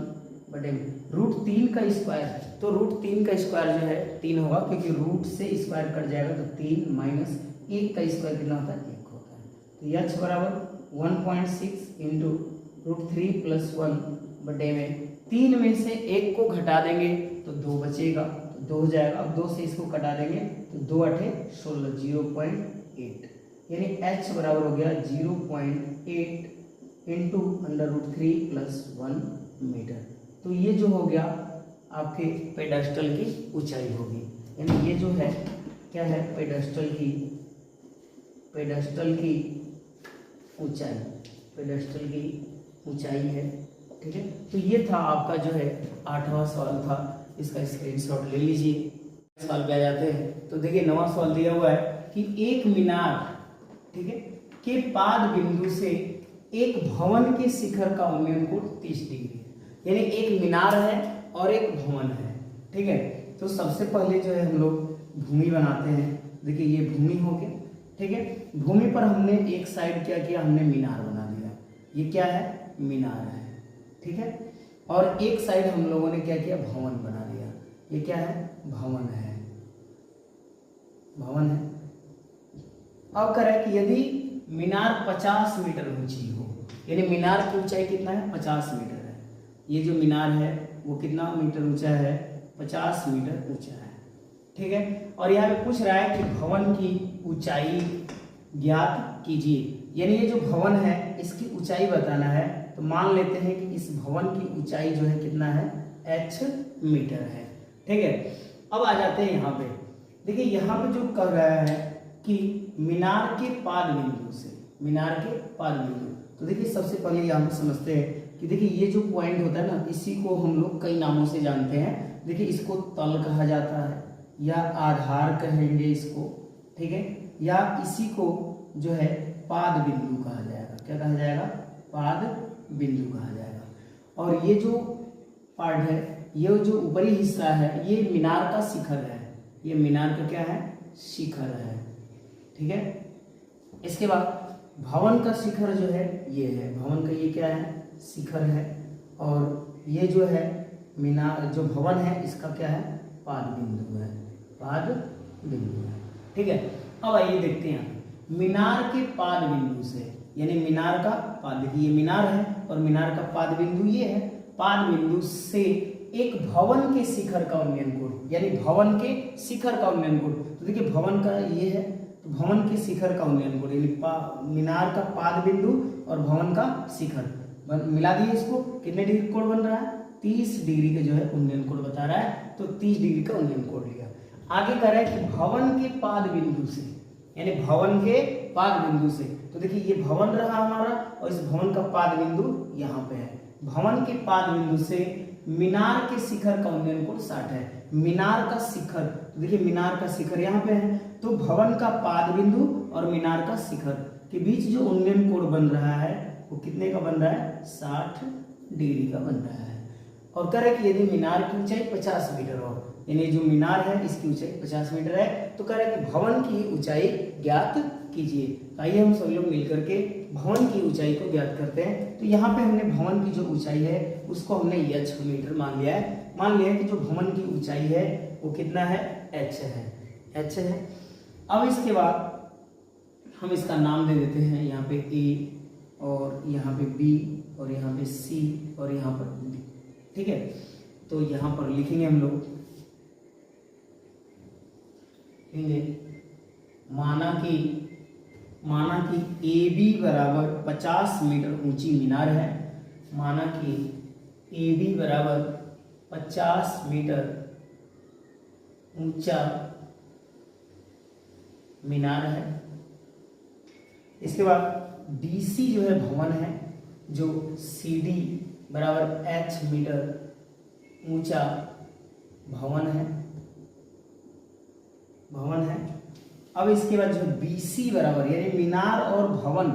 बटे में √3 का स्क्वायर, तो √3 का स्क्वायर जो है 3 होगा, क्योंकि रूट से स्क्वायर कट जाएगा तो 3 माइनस 1 का स्क्वायर कितना होता है? 1 होता है। तो h बराबर 1.6 इंटू √3 प्लस 1 बटे में 3 में से 1 को घटा देंगे तो 2 बचेगा, तो 2 हो जाएगा। अब 2 से इसको कटा देंगे तो 2 × 8 = 16 0.8, यानी h बराबर हो गया 0.8 इंटू √3 प्लस 1 मीटर। तो ये जो हो गया आपके पेडेस्टल की ऊंचाई होगी, यानी ये जो है क्या है? पेडेस्टल की ऊंचाई है, ठीक है। तो ये था आपका जो है 8वां सवाल था, इसका स्क्रीनशॉट ले लीजिए। सवाल पे आ जाते हैं, तो देखिए 9वां सवाल दिया हुआ है कि एक मीनार, ठीक है, के पाद बिंदु से एक भवन के शिखर का उन्नयन कोण 30 डिग्री, यानी एक मीनार है और एक भवन है, ठीक है। तो सबसे पहले जो है हम लोग भूमि बनाते हैं। देखिए ये भूमि हो गया, ठीक है। भूमि पर हमने एक साइड क्या किया? हमने मीनार बना दिया, ये क्या है? मीनार है, ठीक है। और एक साइड हम लोगों ने क्या किया? भवन बना दिया, ये क्या है? भवन है। अब कह रहा है कि यदि मीनार 50 मीटर ऊंची हो, यानी मीनार की ऊंचाई कितना है? 50 मीटर है। ये जो मीनार है वो कितना मीटर ऊंचा है? 50 मीटर ऊंचा है, ठीक है। और यहाँ पे पूछ रहा है कि भवन की ऊंचाई ज्ञात कीजिए, यानी ये जो भवन है इसकी ऊंचाई बताना है। तो मान लेते हैं कि इस भवन की ऊंचाई जो है कितना है? h मीटर है, ठीक है। अब आ जाते हैं यहाँ पे, देखिए यहाँ पे जो कह रहा है कि मीनार के पाद बिंदु से, तो देखिए सबसे पहले यहाँ पे समझते हैं कि देखिए ये जो पॉइंट होता है ना, इसी को हम लोग कई नामों से जानते हैं। देखिए इसको तल कहा जाता है या आधार कहेंगे इसको, ठीक है, या इसी को जो है पाद बिंदु कहा जाएगा। क्या कहा जाएगा? पाद बिंदु कहा जाएगा। और ये जो पार्ट है, ये जो ऊपरी हिस्सा है, ये मीनार का शिखर है। ये मीनार का क्या है? शिखर है। ठीक है। इसके बाद भवन का शिखर जो है ये है, भवन का ये क्या है? शिखर है। और ये जो है मीनार, जो भवन है, इसका क्या है? पाद बिंदु है, पाद बिंदु है। ठीक है। अब आइए देखते हैं मीनार के पाद बिंदु से, यानी मीनार का पाद, देखिए ये मीनार है और मीनार का पाद बिंदु ये है। पाद बिंदु से एक भवन के शिखर का उन्नयन कोण, यानी भवन के शिखर का उन्नयन कोण, तो देखिए भवन का ये है, तो भवन के शिखर का उन्नयन कोण, यानी मीनार का पाद बिंदु और भवन का शिखर मिला दिए, इसको कितने डिग्री कोण बन रहा है? 30 डिग्री का जो है उन्नयन कोण बता रहा है, तो 30 डिग्री का उन्नयन कोण लिया। आगे कह रहा है कि भवन के पाद बिंदु से, यानी भवन के पाद बिंदु से, तो देखिए ये भवन रहा हमारा और इस भवन का पाद बिंदु यहाँ पे है। भवन के पाद बिंदु से मीनार के शिखर का उन्नयन कोण 60 है। मीनार का शिखर, तो देखिए मीनार का शिखर यहाँ पे है, तो भवन का पाद बिंदु और मीनार का शिखर के बीच जो उन्नयन कोण बन रहा है वो कितने का बन रहा है? 60 डिग्री का बन रहा है। और कह रहे कि यदि मीनार की ऊंचाई 50 मीटर हो, यानी जो मीनार है इसकी ऊंचाई 50 मीटर है, तो कह रहे कि भवन की ऊंचाई ज्ञात कीजिए। आइए हम सभी लोग मिलकर के भवन की ऊंचाई को ज्ञात करते हैं। तो यहाँ पे हमने भवन की जो ऊंचाई है उसको हमने h मीटर मान लिया है। मान लिया है कि जो भवन की ऊंचाई है वो कितना है? h है, h है। अब इसके बाद हम इसका नाम दे देते हैं, यहाँ पे a और यहाँ पे b और यहाँ पे c और यहाँ पर d। ठीक है। तो यहाँ पर लिखेंगे हम लोग, माना कि AB बराबर 50 मीटर ऊंची मीनार है। माना कि AB बराबर 50 मीटर ऊंचा मीनार है। इसके बाद DC जो है भवन है, जो CD बराबर H मीटर ऊंचा भवन है। अब इसके बाद जो BC बराबर, यानी मीनार और भवन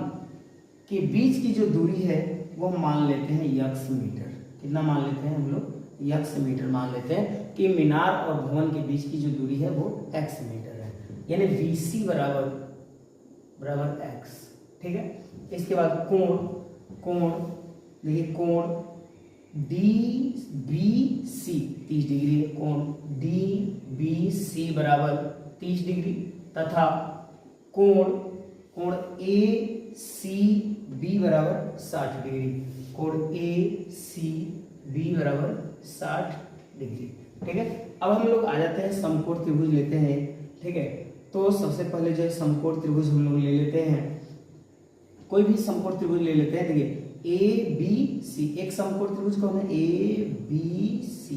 के बीच की जो दूरी है वो मान लेते हैं x मीटर। कितना मान लेते हैं हम लोग? x मीटर मान लेते हैं कि मीनार और भवन के बीच की जो दूरी है वो x मीटर है, यानी BC बराबर x। ठीक है। इसके बाद कोण देखिए, कोण DBC 30 डिग्री है। कोण DBC बराबर 30 डिग्री तथा कोण ACB बराबर 60 डिग्री। कोण ACB बराबर 60 डिग्री। ठीक है। अब हम लोग आ जाते हैं समकोण त्रिभुज लेते हैं। ठीक है। तो सबसे पहले जो है समकोण त्रिभुज हम लोग ले लेते हैं, कोई भी समकोण त्रिभुज ले लेते हैं। देखिए ABC, एक समकोण त्रिभुज कौन है? ABC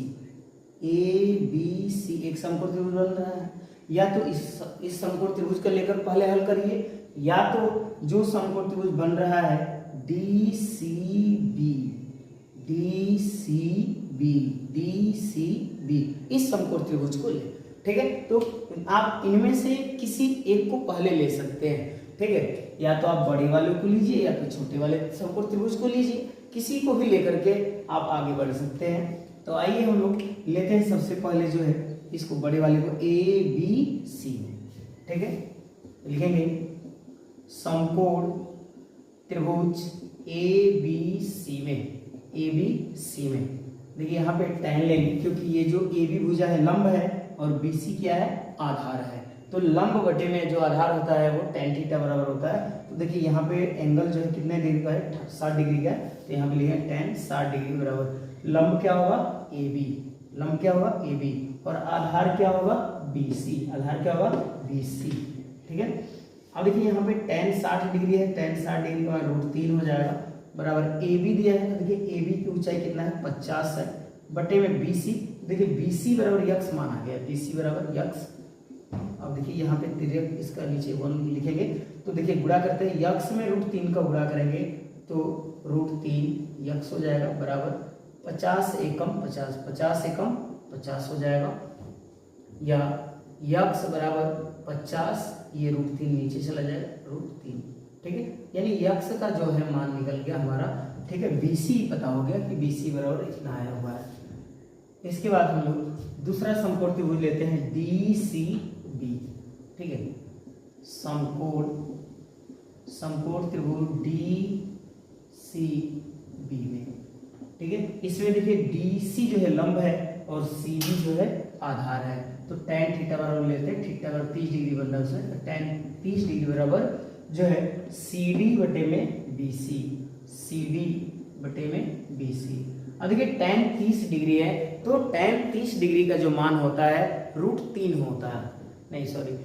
एक समकोण त्रिभुज बन रहा है। या तो इस समकोण त्रिभुज को लेकर पहले हल करिए, या तो जो समकोण त्रिभुज बन रहा है DCB इस समकोण त्रिभुज को ले। ठीक है। तो आप इनमें से किसी एक को पहले ले सकते हैं। ठीक है। या तो आप बड़े वाले को लीजिए या तो छोटे वाले समकोण त्रिभुज को लीजिए, किसी को भी लेकर के आप आगे बढ़ सकते हैं। तो आइए हम लोग लेते हैं सबसे पहले जो है इसको, बड़े वाले को ABC। ठीक है। लिखेंगे समकोण त्रिभुज ABC में देखिए यहाँ पे tan लेंगे, क्योंकि ये जो AB भुजा है लंब है और BC क्या है? आधार है। तो लंब बटे में जो आधार होता है वो tan थीटा बराबर होता है। तो देखिए यहाँ पे एंगल जो है कितने डिग्री का है? 60 डिग्री का है। तो यहाँ पे लिखेंगे tan 60 डिग्री बराबर लंब क्या होगा? AB। लंब क्या होगा? AB। और आधार क्या होगा? BC। आधार क्या होगा? BC। ठीक है। अब देखिए यहाँ पे tan 60 डिग्री है, tan 60 डिग्री का √3 हो जाएगा बराबर AB दिया है। तो देखिए AB की ऊंचाई कितना है? 50 है, बटे में BC। देखिए BC बराबर x माना गया, BC बराबर x। अब देखिए यहाँ पे तिर्यक इसका नीचे 1 लिखेंगे। तो देखिए गुणा करते हैं, x में √3 का गुणा करेंगे तो √3 x हो जाएगा बराबर 50 एकम 50, 50 एकम 50 हो जाएगा, या x बराबर 50, ये √3 नीचे चला जाएगा √3। ठीक है। यानी x का जो है मान निकल गया हमारा ठीक है, BC पता हो गया कि BC बराबर इतना आया हुआ है। इसके बाद हम लोग दूसरा समकोण त्रिभुज लेते हैं DCB, ठीक है, समकोण त्रिभुज DCB में, ठीक है। इसमें देखिए DC जो है लंब है और CB जो है आधार है, तो tan थीटा बराबर लेते हैं, थीटा बराबर 30 डिग्री बन रहा है उसमें, तो tan 30 डिग्री बराबर जो है CD बटे में BC, CD बटे में BC। अब देखिए tan 30 डिग्री है, तो tan 30 डिग्री का जो मान होता है √3 होता है, नहीं सॉरी,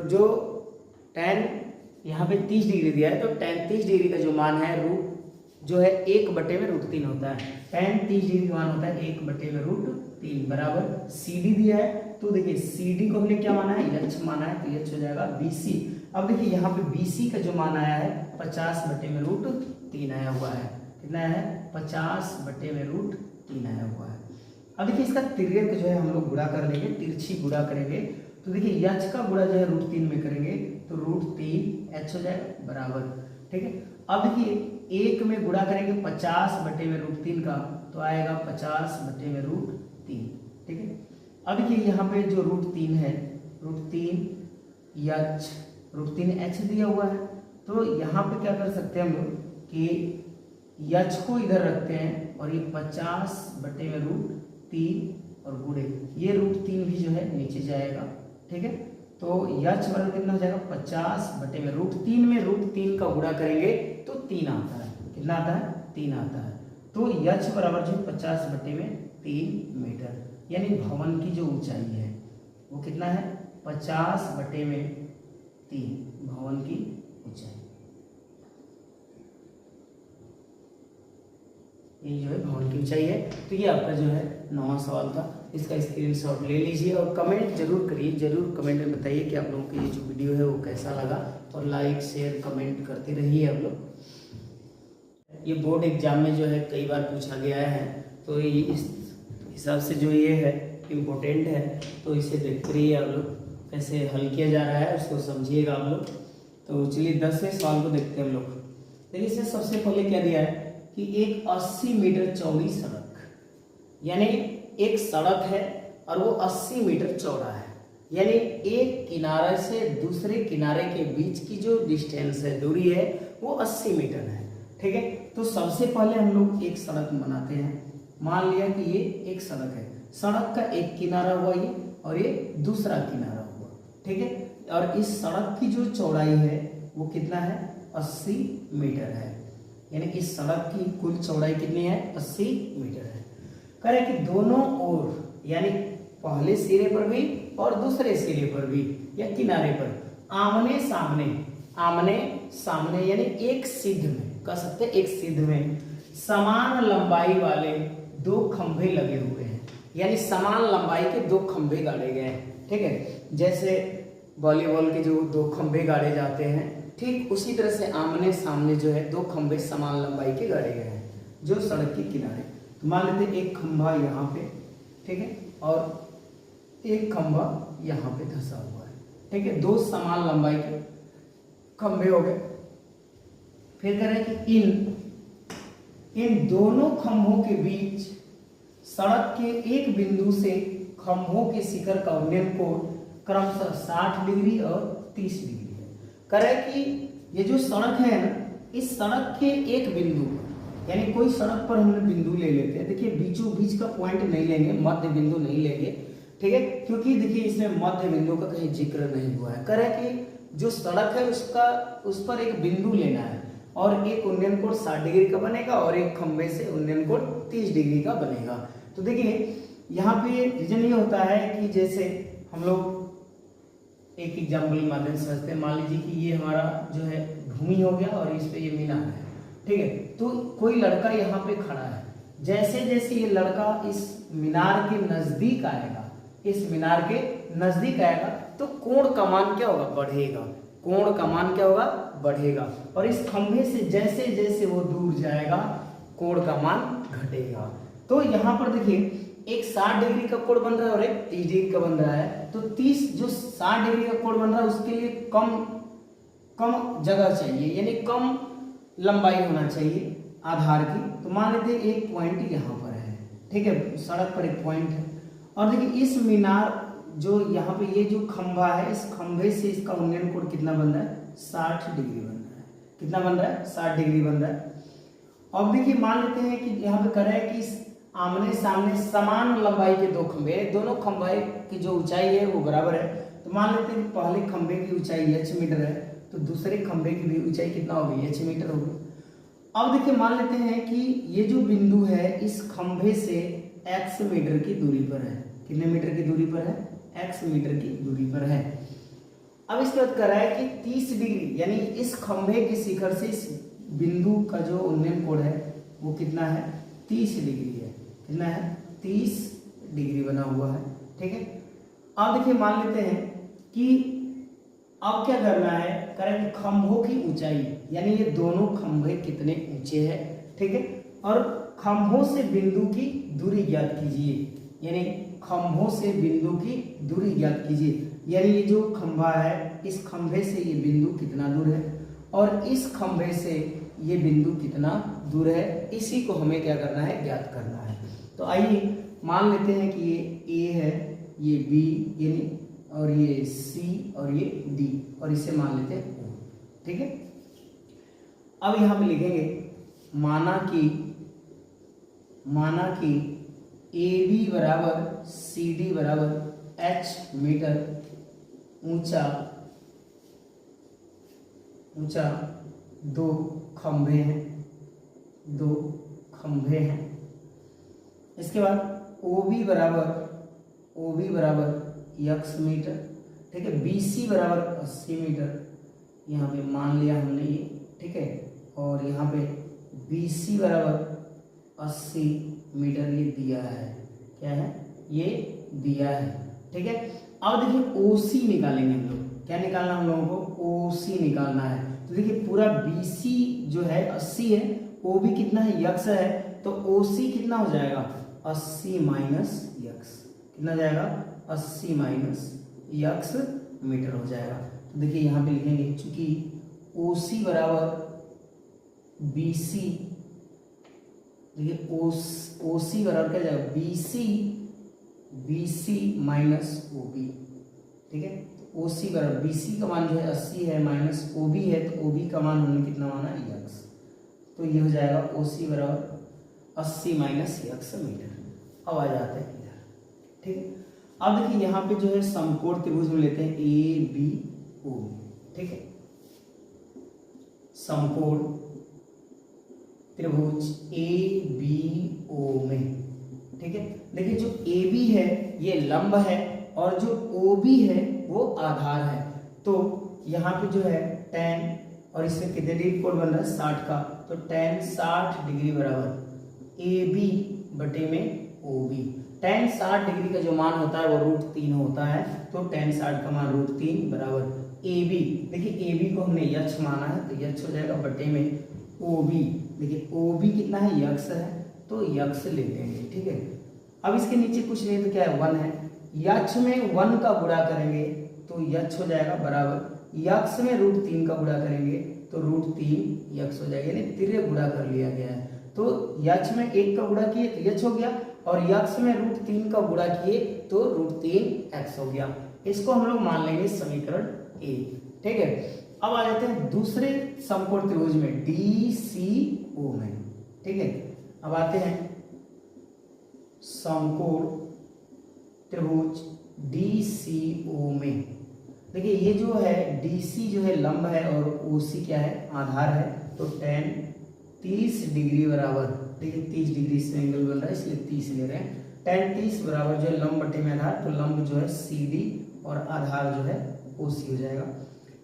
जो tan यहाँ पे 30 डिग्री दिया है, तो tan 30 डिग्री का जो मान है जो है 1 बटे में √3 होता है। tan 30 डिग्री का मान होता है 1 बटे में √3 बराबर CD दिया है, तो देखिए CD को हमने क्या माना है, यक्ष माना है, तो यक्ष हो जाएगा BC। अब देखिए यहाँ पे BC का जो मान आया है 50 बटे में √3 आया हुआ है, कितना है 50 बटे में √3 आया हुआ है। अब देखिए इसका तिर्यक जो है हम लोग गुणा कर लेंगे, तिरछी गुणा करेंगे, तो देखिए यक्ष का गुणा जो है √3 में करेंगे तो √3h हो जाएगा बराबर, ठीक है। अब देखिए 1 में गुणा करेंगे 50 बटे में √3 का, तो आएगा 50 बटे में √3, ठीक है। अब देखिए यहाँ पे जो √3 है, √3h दिया हुआ है, तो यहाँ पे क्या कर सकते हैं हम लोग कि यच को इधर रखते हैं और ये 50 बटे में √3 और गुणे ये √3 भी जो है नीचे जाएगा, ठीक है। तो यच बराबर कितना हो जाएगा 50 बटे में √3 में √3 का गुणा करेंगे तो 3 आता है, कितना आता है 3 आता है। तो यच बराबर जो 50 बटे में 3 मीटर, यानी भवन की जो ऊंचाई है वो कितना है 50 बटे में 3 भवन की ऊंचाई, ये जो है भवन की ऊंचाई है। तो ये आपका जो है 9वां सवाल था, इसका स्क्रीनशॉट ले लीजिए और कमेंट जरूर करिए, जरूर कमेंट में बताइए कि आप लोगों को ये जो वीडियो है वो कैसा लगा, और लाइक शेयर कमेंट करते रहिए आप लोग। ये बोर्ड एग्जाम में जो है कई बार पूछा गया है, तो ये इस हिसाब से जो ये है इम्पोर्टेंट है, तो इसे देखते रहिए आप लोग कैसे हल किया जा रहा है, उसको समझिएगा आप लोग। तो चलिए 10वें सवाल को देखते हैं हम लोग। देखिए इसमें सबसे पहले क्या दिया है कि एक 80 मीटर चौड़ी सड़क, यानी एक सड़क है और वो 80 मीटर चौड़ा है, यानी एक किनारे से दूसरे किनारे के बीच की जो डिस्टेंस है, दूरी है, वो 80 मीटर है, ठीक है। तो सबसे पहले हम लोग एक सड़क बनाते हैं। मान लिया कि ये एक सड़क है, सड़क का एक किनारा हुआ ये और ये दूसरा किनारा हुआ, ठीक है। और इस सड़क की जो चौड़ाई है वो कितना है 80 मीटर है, यानी इस सड़क की कुल चौड़ाई कितनी है 80 मीटर है। कह रहे कि दोनों ओर, यानी पहले सिरे पर भी और दूसरे सिरे पर भी या किनारे पर आमने सामने यानी एक सिद्ध में, कह सकते हैं एक सिद्ध में समान लंबाई वाले 2 खंभे लगे हुए हैं, यानी समान लंबाई के 2 खंभे गाड़े गए हैं, ठीक है। जैसे वॉलीबॉल के जो 2 खंभे गाड़े जाते हैं, ठीक उसी तरह से आमने सामने जो है 2 खंभे समान लंबाई के गाड़े गए हैं जो सड़क के किनारे। तो मान लेते हैं एक खंभा यहाँ पे, ठीक है, और एक खंभा यहाँ पे धंसा हुआ है, ठीक है, 2 समान लंबाई के खंभे हो गए। फिर कह रहे हैं कि इन दोनों खंभों के बीच सड़क के एक बिंदु से खंभों के शिखर का उन्नयन कोण क्रमशः 60 डिग्री और 30 डिग्री है। कह रहे हैं कि ये जो सड़क है ना, इस सड़क के एक बिंदु, यानी कोई सड़क पर हमने बिंदु ले लेते हैं, देखिए बीचों बीच का पॉइंट नहीं लेंगे, मध्य बिंदु नहीं लेंगे, ठीक है, क्योंकि देखिए इसमें मध्य बिंदु का कहीं जिक्र नहीं हुआ है। कह रहे हैं कि जो सड़क है उस पर एक बिंदु लेना है और एक उन्नयन कोण 60 डिग्री का बनेगा और एक खंभे से उन्नयन कोण 30 डिग्री का बनेगा। तो देखिए यहाँ पे रीजन ये होता है कि जैसे हम लोग एक एग्जाम्पल के माध्यम से समझते हैं। मान लीजिए कि ये हमारा जो है भूमि हो गया और इस पे ये मीनार है, ठीक है। तो कोई लड़का यहाँ पे खड़ा है, जैसे जैसे ये लड़का इस मीनार के नजदीक आएगा, इस मीनार के नजदीक आएगा, तो कोण का मान क्या होगा, बढ़ेगा, कोण का मान क्या होगा, बढ़ेगा। और इस खंभे से जैसे जैसे वो दूर जाएगा कोण का मान घटेगा। तो यहाँ पर देखिए एक 60 डिग्री का कोण बन रहा है और एक 30 डिग्री का बन रहा है। तो 30 जो 60 डिग्री का कोण बन रहा है उसके लिए कम जगह चाहिए, यानी कम लंबाई होना चाहिए। आधार की, तो मान लेते हैं एक पॉइंट यहाँ पर है, ठीक है, सड़क पर एक पॉइंट है। और देखिए इस मीनार जो यहाँ पे ये जो खंभा है, इस खंभे से इसका उन्नयन कोण कितना बन रहा है, 60 डिग्री बन रहा है। कितना बन रहा है, 60 डिग्री बन रहा है। अब देखिए मान लेते हैं कि यहाँ पे कह रहा है कि आमने सामने समान लंबाई के दो खंभे, दोनों खंभे की जो ऊंचाई है वो बराबर है। तो मान लेते हैं कि पहले खंभे की ऊंचाई h मीटर है, तो दूसरे खंभे की भी ऊंचाई कितना होगी, h मीटर होगी। अब देखिए मान लेते हैं कि ये जो बिंदु है इस खंभे से x मीटर की दूरी पर है। कितने मीटर की दूरी पर है, x मीटर की दूरी पर है। अब इसके बाद कह रहा है कि 30 डिग्री, यानी इस खंभे के शिखर से इस बिंदु का जो उन्नयन कोण है वो कितना है, 30 डिग्री है। कितना है, 30 डिग्री बना हुआ है, ठीक है। अब देखिए मान लेते हैं कि अब क्या करना है, कह रहा है कि खंभों की ऊंचाई, यानी ये दोनों खंभे कितने ऊंचे हैं, ठीक है, और खंभों से बिंदु की दूरी ज्ञात कीजिए। यानी खंभों से बिंदु की दूरी ज्ञात कीजिए, यानी ये जो खंभा है इस खंभे से ये बिंदु कितना दूर है और इस खंभे से ये बिंदु कितना दूर है, इसी को हमें क्या करना है, ज्ञात करना है। तो आइए मान लेते हैं कि ये A है, ये B यानी, और ये C और ये D, और इसे मान लेते हैं O, ठीक है। अब यहाँ पे लिखेंगे माना कि AB बराबर CD बराबर H मीटर ऊंचा दो खंभे हैं। इसके बाद OB बराबर x मीटर, ठीक है, BC बराबर 80 मीटर, यहाँ पे मान लिया हमने ये, ठीक है, और यहाँ पे BC बराबर 80 मीटर ये दिया है। क्या है, ये दिया है, ठीक है। अब देखिए OC निकालेंगे हम लोग। क्या निकालना हम लोगों को, OC निकालना है। तो देखिए पूरा BC जो है 80 है, OB कितना है, x है, तो OC कितना हो जाएगा, 80 माइनस x, कितना जाएगा, 80 माइनस x मीटर हो जाएगा। तो देखिए यहाँ पे लिखेंगे चूंकि OC बराबर BC, देखिए OC बराबर क्या जाएगा, BC माइनस OB, ठीक है। OC बराबर BC का मान जो है 80 है माइनस OB है, तो OB का मान हमने कितना माना, x, तो ये हो जाएगा OC बराबर 80 माइनस x मीटर। अब आ जाते हैं इधर, ठीक है। अब देखिए यहाँ पे जो है समकोण त्रिभुज में लेते हैं ABO, ठीक है, समकोण त्रिभुज ABO में, ठीक है। देखिए जो AB है ये लंब है और जो OB है वो आधार है। तो यहाँ पे जो है tan, और इसमें कितने डिग्री कोण बन रहा है, 60 का, तो tan 60 डिग्री बराबर AB बटे में OB। tan 60 डिग्री का जो मान होता है वो √3 होता है, तो tan 60 का मान √3 बराबर AB। देखिए AB को हमने यक्ष माना है, तो यक्ष हो जाएगा बटे में OB। देखिए OB कितना है, यक्ष है, तो यक्ष ले लेंगे, ठीक है। अब इसके नीचे कुछ नहीं तो क्या है, 1 है, यक्ष में 1 का गुणा करेंगे तो यक्ष हो जाएगा बराबर, यक्ष में √3 का गुणा करेंगे तो √3 यक्ष हो जाएगा, यानी तिर्यक गुणा कर लिया गया है। तो यक्ष में 1 का गुणा किए तो यक्ष हो गया, और यक्ष में √3 का गुणा किए तो √3x हो गया। इसको हम लोग मान लेंगे समीकरण A, ठीक है। अब आ जाते हैं दूसरे समकोण त्रिभुज में DCO में, ठीक है। अब आते हैं समकोण त्रिभुज DCO में। देखिए ये जो है DC जो है लंब है और OC क्या है, आधार है, तो tan 30 डिग्री बराबर, देखिए 30 डिग्री से एंगल बन रहा है इसलिए 30 ले रहे हैं, tan 30 बराबर जो है लंब बटे में आधार, तो लंब जो है CD और आधार जो है OC हो जाएगा।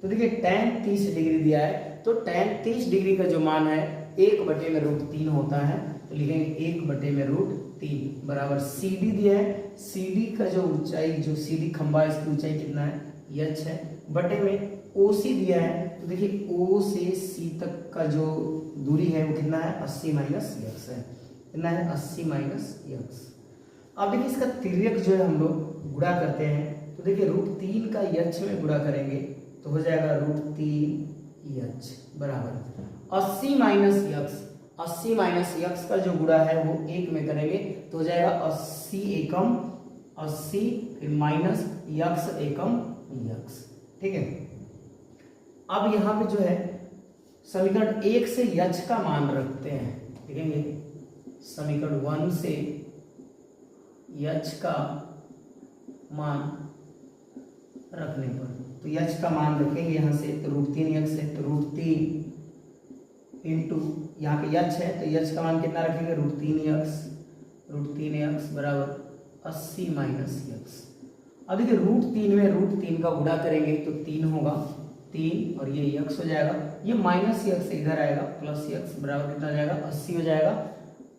तो देखिए tan 30 डिग्री दिया है, तो tan 30 डिग्री का जो मान है 1 बटे में √3 होता है, तो लिखेंगे 1 बटे में √3 बराबर CD दिया है, CD का जो ऊंचाई, जो CD खंभा है इसकी ऊंचाई कितना है, h है, बटे में OC दिया है, तो देखिए O से C तक का जो दूरी है वो कितना है, 80 माइनस x है, कितना है, 80 माइनस x। अब देखिए इसका तिर्यक जो है हम लोग गुणा करते हैं, तो देखिए √3 का h में गुणा करेंगे तो हो जाएगा √3h बराबर 80 माइनस x। 80 माइनस यक्स का जो गुणा है वो 1 में करेंगे तो हो जाएगा 80 एकम 80 फिर माइनस यक्स एकम यक्स। ठीक है, अब यहाँ पे जो है समीकरण 1 से यक्स का मान रखते हैं। देखेंगे समीकरण 1 से यक्स का मान रखने पर तो यक्स का मान रखेंगे यहाँ से, तो √3 यक्स है तो √3 इंटू यहाँ पे यक्स है तो यक्स का मान कितना रखेंगे √3 यक्स बराबर 80 माइनस यक्स। अब देखिए √3 में √3 का गुणा करेंगे तो 3 होगा, 3 और ये यक्स हो जाएगा, ये माइनस यक्स इधर आएगा, प्लस यक्स बराबर कितना हो जाएगा 80 हो जाएगा।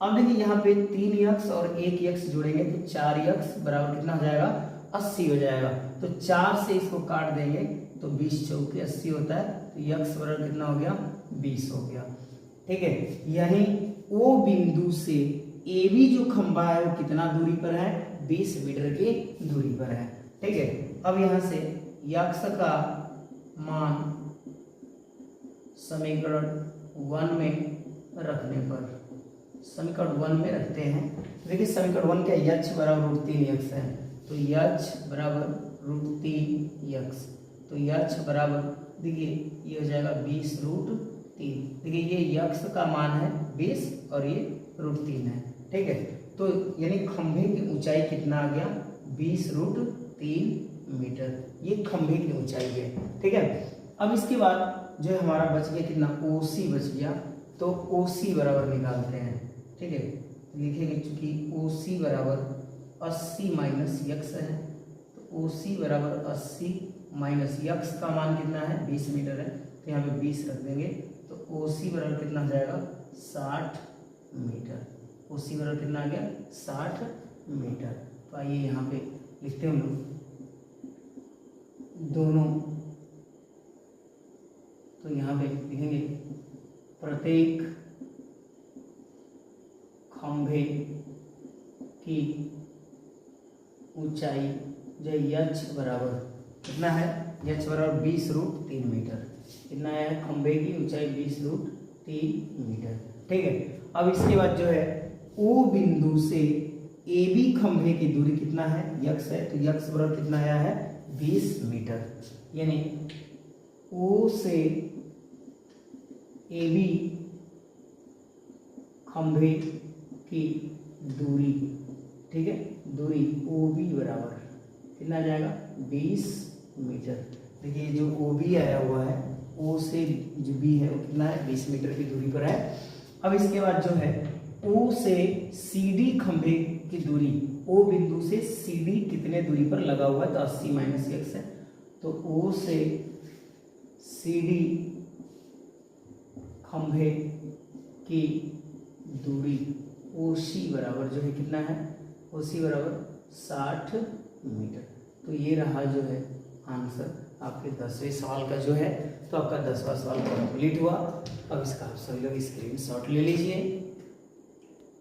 अब देखिए यहाँ पे 3 यक्स और 1 यक्स जोड़ेंगे तो 4 यक्स बराबर कितना हो जाएगा 80 हो जाएगा। तो 4 से इसको काट देंगे तो 20 चौके 80 होता है, तो यक्स बराबर कितना हो गया 20 हो गया। ठीक है, यही ओ बिंदु से ए बी जो खंभा है वो कितना दूरी पर है 20 मीटर की दूरी पर है। ठीक है, अब यहाँ से यक्स का मान समीकरण 1 में रखने पर, समीकरण 1 में रखते हैं। देखिए समीकरण 1 क्या, यक्स बराबर √3 यक्स है तो यक्स बराबर √3 यक्स, तो यक्स बराबर देखिए ये हो जाएगा 20√3। देखिए ये यक्स का मान है 20 और ये √3 है। ठीक है, तो यानी खंभे की ऊंचाई कितना आ गया 20√3 मीटर, ये खंभे की ऊंचाई है। ठीक है, अब इसके बाद जो हमारा बच गया कितना OC बच गया, तो OC बराबर निकालते हैं। ठीक है, लिखेंगे चूंकि OC बराबर 80 माइनस यक्स है तो OC बराबर 80 माइनस यक्स का मान कितना है 20 मीटर है तो यहाँ पे 20 रख देंगे तो OC बराबर कितना हो जाएगा 60 मीटर। OC बराबर कितना आ गया 60 मीटर। तो आइए यहाँ पे लिखते हैं हम लोग दोनों, तो यहाँ पे लिखेंगे प्रत्येक खंभे की ऊंचाई जो यक्स बराबर कितना है, यक्स बराबर 20√3 मीटर, कितना है खंभे की ऊंचाई 20√3 मीटर। ठीक है, अब इसके बाद जो है ओ बिंदु से ए बी खंभे की दूरी कितना है यक्स है तो यक्स बराबर कितना आया है 20 मीटर, यानी ओ से ए बी खंभे की दूरी, ठीक है, दूरी ओ बी बराबर कितना आ जाएगा 20 मीटर। देखिए जो ओ बी आया हुआ है ओ से जो बी है वो कितना है 20 मीटर की दूरी पर है। अब इसके बाद जो है ओ से सी डी खंभे की दूरी, ओ बिंदु से सी डी कितने दूरी पर लगा हुआ है तो 80 माइनस यक्स है, तो ओ से सी डी खंभे की दूरी ओ सी बराबर जो है कितना है, ओ सी बराबर 60 मीटर। तो ये रहा जो है आंसर आपके 10वें सवाल का जो है। तो आपका 10वां सवाल कंप्लीट हुआ। अब इसका आप सभी लोग स्क्रीनशॉट ले लीजिए।